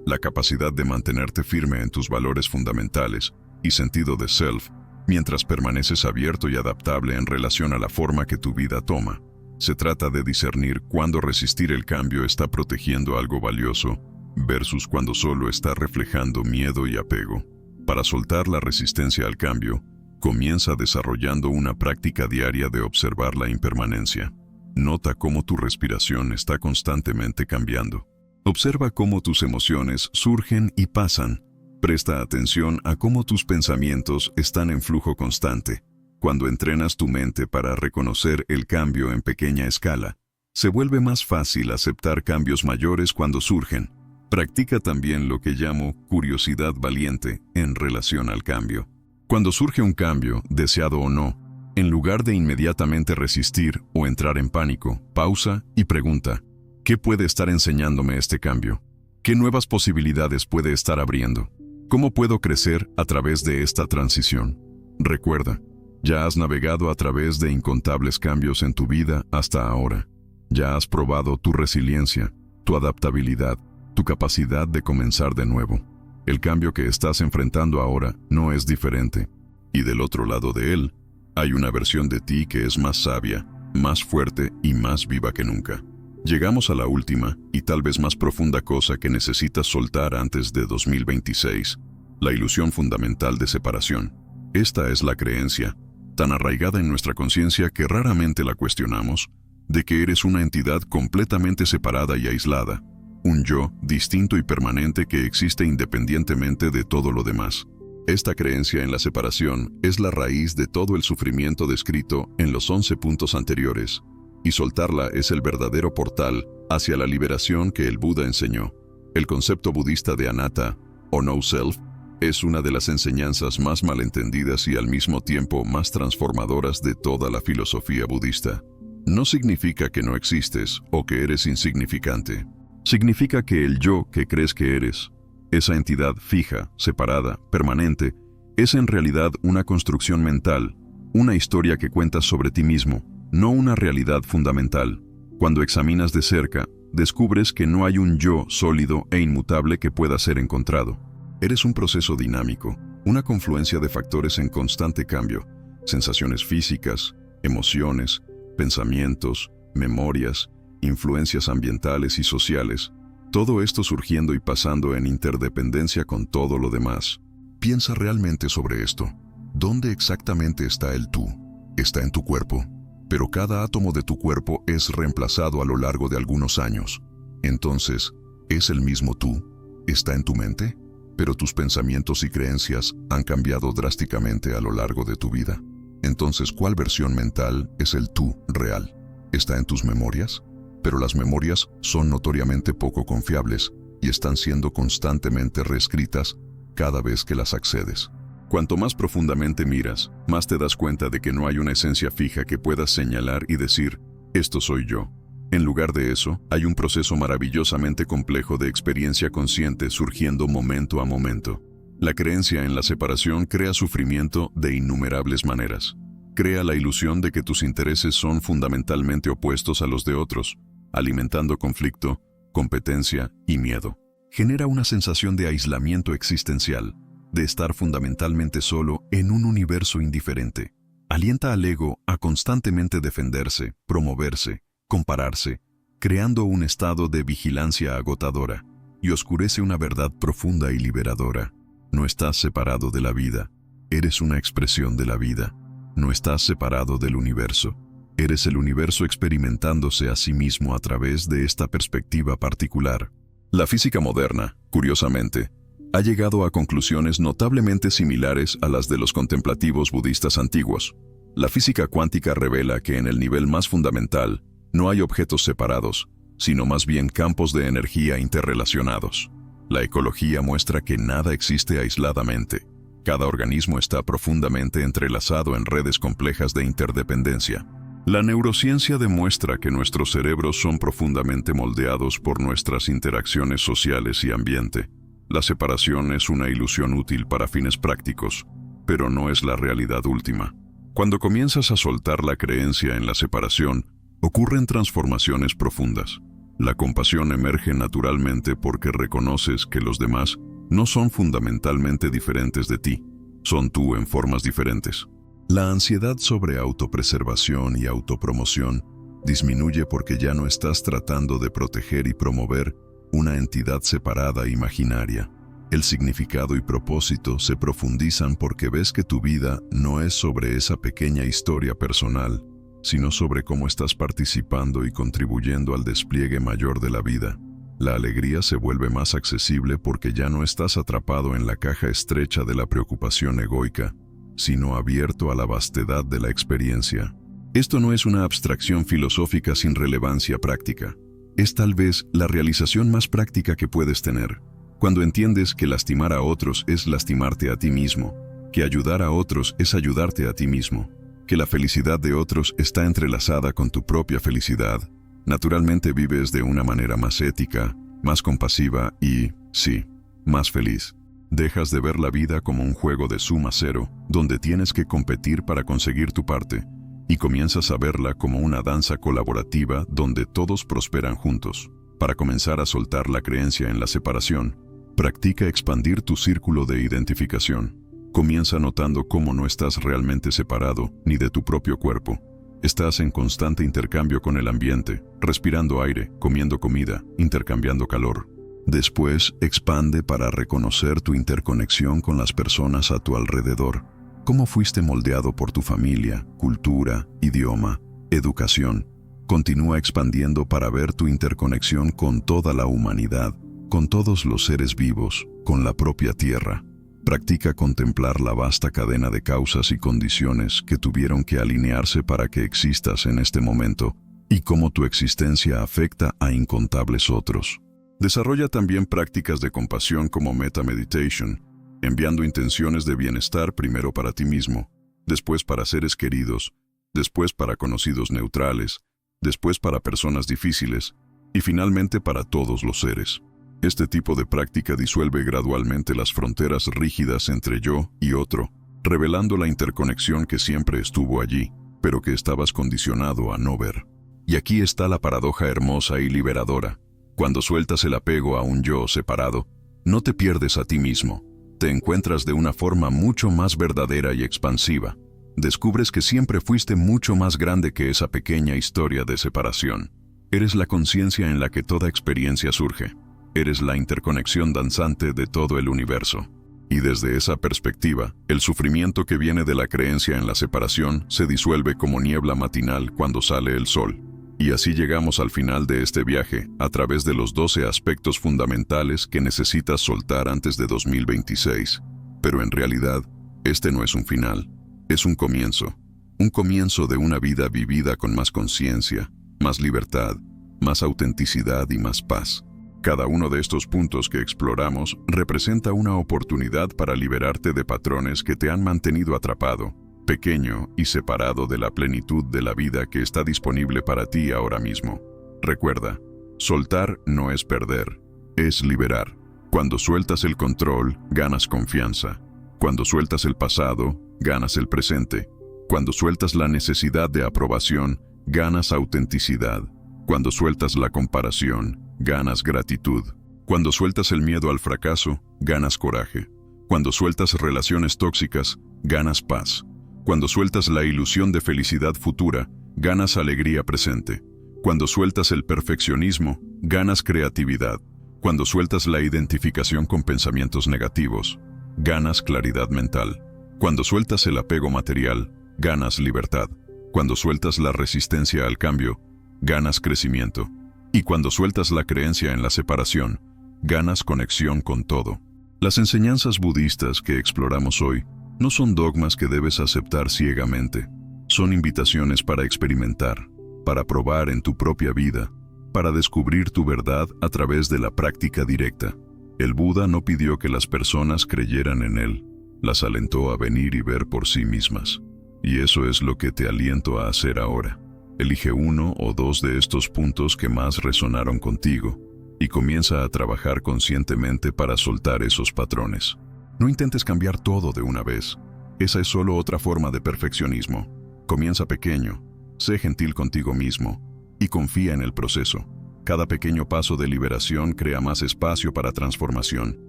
la capacidad de mantenerte firme en tus valores fundamentales y sentido de self, mientras permaneces abierto y adaptable en relación a la forma que tu vida toma. Se trata de discernir cuándo resistir el cambio está protegiendo algo valioso versus cuando solo está reflejando miedo y apego. Para soltar la resistencia al cambio, comienza desarrollando una práctica diaria de observar la impermanencia. Nota cómo tu respiración está constantemente cambiando. Observa cómo tus emociones surgen y pasan. Presta atención a cómo tus pensamientos están en flujo constante. Cuando entrenas tu mente para reconocer el cambio en pequeña escala, se vuelve más fácil aceptar cambios mayores cuando surgen. Practica también lo que llamo curiosidad valiente en relación al cambio. Cuando surge un cambio, deseado o no, en lugar de inmediatamente resistir o entrar en pánico, pausa y pregunta: ¿qué puede estar enseñándome este cambio? ¿Qué nuevas posibilidades puede estar abriendo? ¿Cómo puedo crecer a través de esta transición? Recuerda, ya has navegado a través de incontables cambios en tu vida hasta ahora. Ya has probado tu resiliencia, tu adaptabilidad, tu capacidad de comenzar de nuevo. El cambio que estás enfrentando ahora no es diferente. Y del otro lado de él, hay una versión de ti que es más sabia, más fuerte y más viva que nunca. Llegamos a la última y tal vez más profunda cosa que necesitas soltar antes de 2026, la ilusión fundamental de separación. Esta es la creencia, tan arraigada en nuestra conciencia que raramente la cuestionamos, de que eres una entidad completamente separada y aislada, un yo distinto y permanente que existe independientemente de todo lo demás. Esta creencia en la separación es la raíz de todo el sufrimiento descrito en los 11 puntos anteriores, y soltarla es el verdadero portal hacia la liberación que el Buda enseñó. El concepto budista de anatta, o no self, es una de las enseñanzas más malentendidas y al mismo tiempo más transformadoras de toda la filosofía budista. No significa que no existes o que eres insignificante. Significa que el yo que crees que eres, esa entidad fija, separada, permanente, es en realidad una construcción mental, una historia que cuentas sobre ti mismo, no una realidad fundamental. Cuando examinas de cerca, descubres que no hay un yo sólido e inmutable que pueda ser encontrado. Eres un proceso dinámico, una confluencia de factores en constante cambio, sensaciones físicas, emociones, pensamientos, memorias, influencias ambientales y sociales, todo esto surgiendo y pasando en interdependencia con todo lo demás. Piensa realmente sobre esto. ¿Dónde exactamente está el tú? Está en tu cuerpo, pero cada átomo de tu cuerpo es reemplazado a lo largo de algunos años. Entonces, ¿es el mismo tú? ¿Está en tu mente? Pero tus pensamientos y creencias han cambiado drásticamente a lo largo de tu vida. Entonces, ¿cuál versión mental es el tú real? ¿Está en tus memorias? Pero las memorias son notoriamente poco confiables y están siendo constantemente reescritas cada vez que las accedes. Cuanto más profundamente miras, más te das cuenta de que no hay una esencia fija que puedas señalar y decir: esto soy yo. En lugar de eso, hay un proceso maravillosamente complejo de experiencia consciente surgiendo momento a momento. La creencia en la separación crea sufrimiento de innumerables maneras. Crea la ilusión de que tus intereses son fundamentalmente opuestos a los de otros, alimentando conflicto, competencia y miedo. Genera una sensación de aislamiento existencial, de estar fundamentalmente solo en un universo indiferente. Alienta al ego a constantemente defenderse, promoverse, compararse, creando un estado de vigilancia agotadora, y oscurece una verdad profunda y liberadora. No estás separado de la vida, eres una expresión de la vida. No estás separado del universo, eres el universo experimentándose a sí mismo a través de esta perspectiva particular. La física moderna, curiosamente, ha llegado a conclusiones notablemente similares a las de los contemplativos budistas antiguos. La física cuántica revela que en el nivel más fundamental no hay objetos separados, sino más bien campos de energía interrelacionados. La ecología muestra que nada existe aisladamente. Cada organismo está profundamente entrelazado en redes complejas de interdependencia. La neurociencia demuestra que nuestros cerebros son profundamente moldeados por nuestras interacciones sociales y ambiente. La separación es una ilusión útil para fines prácticos, pero no es la realidad última. Cuando comienzas a soltar la creencia en la separación, ocurren transformaciones profundas. La compasión emerge naturalmente porque reconoces que los demás no son fundamentalmente diferentes de ti, son tú en formas diferentes. La ansiedad sobre autopreservación y autopromoción disminuye porque ya no estás tratando de proteger y promover una entidad separada e imaginaria. El significado y propósito se profundizan porque ves que tu vida no es sobre esa pequeña historia personal, sino sobre cómo estás participando y contribuyendo al despliegue mayor de la vida. La alegría se vuelve más accesible porque ya no estás atrapado en la caja estrecha de la preocupación egoica, sino abierto a la vastedad de la experiencia. Esto no es una abstracción filosófica sin relevancia práctica. Es tal vez la realización más práctica que puedes tener. Cuando entiendes que lastimar a otros es lastimarte a ti mismo, que ayudar a otros es ayudarte a ti mismo, que la felicidad de otros está entrelazada con tu propia felicidad, naturalmente vives de una manera más ética, más compasiva y, sí, más feliz. Dejas de ver la vida como un juego de suma cero, donde tienes que competir para conseguir tu parte, y comienzas a verla como una danza colaborativa donde todos prosperan juntos. Para comenzar a soltar la creencia en la separación, practica expandir tu círculo de identificación. Comienza notando cómo no estás realmente separado ni de tu propio cuerpo. Estás en constante intercambio con el ambiente, respirando aire, comiendo comida, intercambiando calor. Después, expande para reconocer tu interconexión con las personas a tu alrededor. Cómo fuiste moldeado por tu familia, cultura, idioma, educación. Continúa expandiendo para ver tu interconexión con toda la humanidad, con todos los seres vivos, con la propia tierra. Practica contemplar la vasta cadena de causas y condiciones que tuvieron que alinearse para que existas en este momento y cómo tu existencia afecta a incontables otros. Desarrolla también prácticas de compasión como Metta Meditation, enviando intenciones de bienestar primero para ti mismo, después para seres queridos, después para conocidos neutrales, después para personas difíciles y finalmente para todos los seres. Este tipo de práctica disuelve gradualmente las fronteras rígidas entre yo y otro, revelando la interconexión que siempre estuvo allí, pero que estabas condicionado a no ver. Y aquí está la paradoja hermosa y liberadora. Cuando sueltas el apego a un yo separado, no te pierdes a ti mismo. Te encuentras de una forma mucho más verdadera y expansiva. Descubres que siempre fuiste mucho más grande que esa pequeña historia de separación. Eres la conciencia en la que toda experiencia surge. Eres la interconexión danzante de todo el universo. Y desde esa perspectiva, el sufrimiento que viene de la creencia en la separación se disuelve como niebla matinal cuando sale el sol. Y así llegamos al final de este viaje, a través de los 12 aspectos fundamentales que necesitas soltar antes de 2026. Pero en realidad, este no es un final, es un comienzo. Un comienzo de una vida vivida con más conciencia, más libertad, más autenticidad y más paz. Cada uno de estos puntos que exploramos representa una oportunidad para liberarte de patrones que te han mantenido atrapado, pequeño y separado de la plenitud de la vida que está disponible para ti ahora mismo. Recuerda, soltar no es perder, es liberar. Cuando sueltas el control, ganas confianza. Cuando sueltas el pasado, ganas el presente. Cuando sueltas la necesidad de aprobación, ganas autenticidad. Cuando sueltas la comparación, ganas gratitud. Cuando sueltas el miedo al fracaso, ganas coraje. Cuando sueltas relaciones tóxicas, ganas paz. Cuando sueltas la ilusión de felicidad futura, ganas alegría presente. Cuando sueltas el perfeccionismo, ganas creatividad. Cuando sueltas la identificación con pensamientos negativos, ganas claridad mental. Cuando sueltas el apego material, ganas libertad. Cuando sueltas la resistencia al cambio, ganas crecimiento. Y cuando sueltas la creencia en la separación, ganas conexión con todo. Las enseñanzas budistas que exploramos hoy no son dogmas que debes aceptar ciegamente. Son invitaciones para experimentar, para probar en tu propia vida, para descubrir tu verdad a través de la práctica directa. El Buda no pidió que las personas creyeran en él, las alentó a venir y ver por sí mismas. Y eso es lo que te aliento a hacer ahora. Elige uno o dos de estos puntos que más resonaron contigo y comienza a trabajar conscientemente para soltar esos patrones. No intentes cambiar todo de una vez. Esa es solo otra forma de perfeccionismo. Comienza pequeño, sé gentil contigo mismo y confía en el proceso. Cada pequeño paso de liberación crea más espacio para transformación,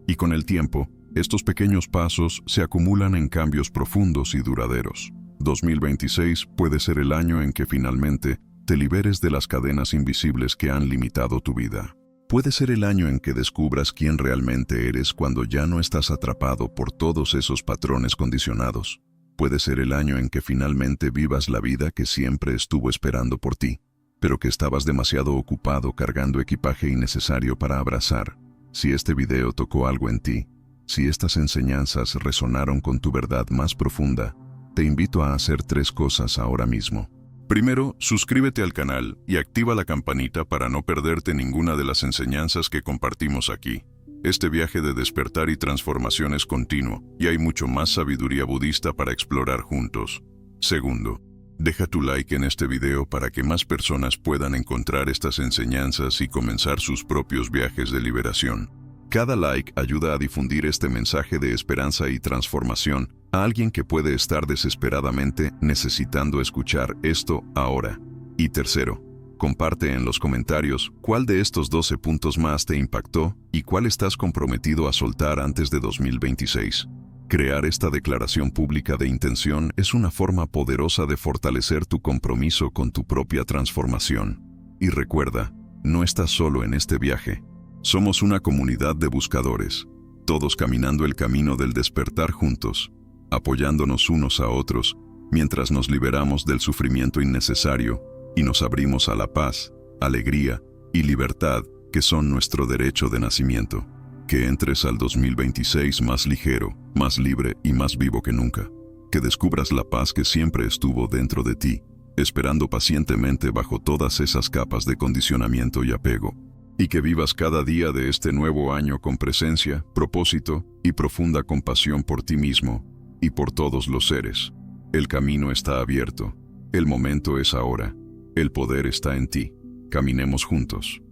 y con el tiempo, estos pequeños pasos se acumulan en cambios profundos y duraderos. 2026 puede ser el año en que finalmente te liberes de las cadenas invisibles que han limitado tu vida. Puede ser el año en que descubras quién realmente eres cuando ya no estás atrapado por todos esos patrones condicionados. Puede ser el año en que finalmente vivas la vida que siempre estuvo esperando por ti, pero que estabas demasiado ocupado cargando equipaje innecesario para abrazar. Si este video tocó algo en ti, si estas enseñanzas resonaron con tu verdad más profunda, te invito a hacer 3 cosas ahora mismo. Primero, suscríbete al canal y activa la campanita para no perderte ninguna de las enseñanzas que compartimos aquí. Este viaje de despertar y transformación es continuo, y hay mucho más sabiduría budista para explorar juntos. Segundo, deja tu like en este video para que más personas puedan encontrar estas enseñanzas y comenzar sus propios viajes de liberación. Cada like ayuda a difundir este mensaje de esperanza y transformación a alguien que puede estar desesperadamente necesitando escuchar esto ahora. Y tercero, comparte en los comentarios cuál de estos 12 puntos más te impactó y cuál estás comprometido a soltar antes de 2026. Crear esta declaración pública de intención es una forma poderosa de fortalecer tu compromiso con tu propia transformación. Y recuerda, no estás solo en este viaje. Somos una comunidad de buscadores, todos caminando el camino del despertar juntos, apoyándonos unos a otros, mientras nos liberamos del sufrimiento innecesario y nos abrimos a la paz, alegría y libertad que son nuestro derecho de nacimiento. Que entres al 2026 más ligero, más libre y más vivo que nunca. Que descubras la paz que siempre estuvo dentro de ti, esperando pacientemente bajo todas esas capas de condicionamiento y apego. Y que vivas cada día de este nuevo año con presencia, propósito y profunda compasión por ti mismo y por todos los seres. El camino está abierto, el momento es ahora, el poder está en ti. Caminemos juntos.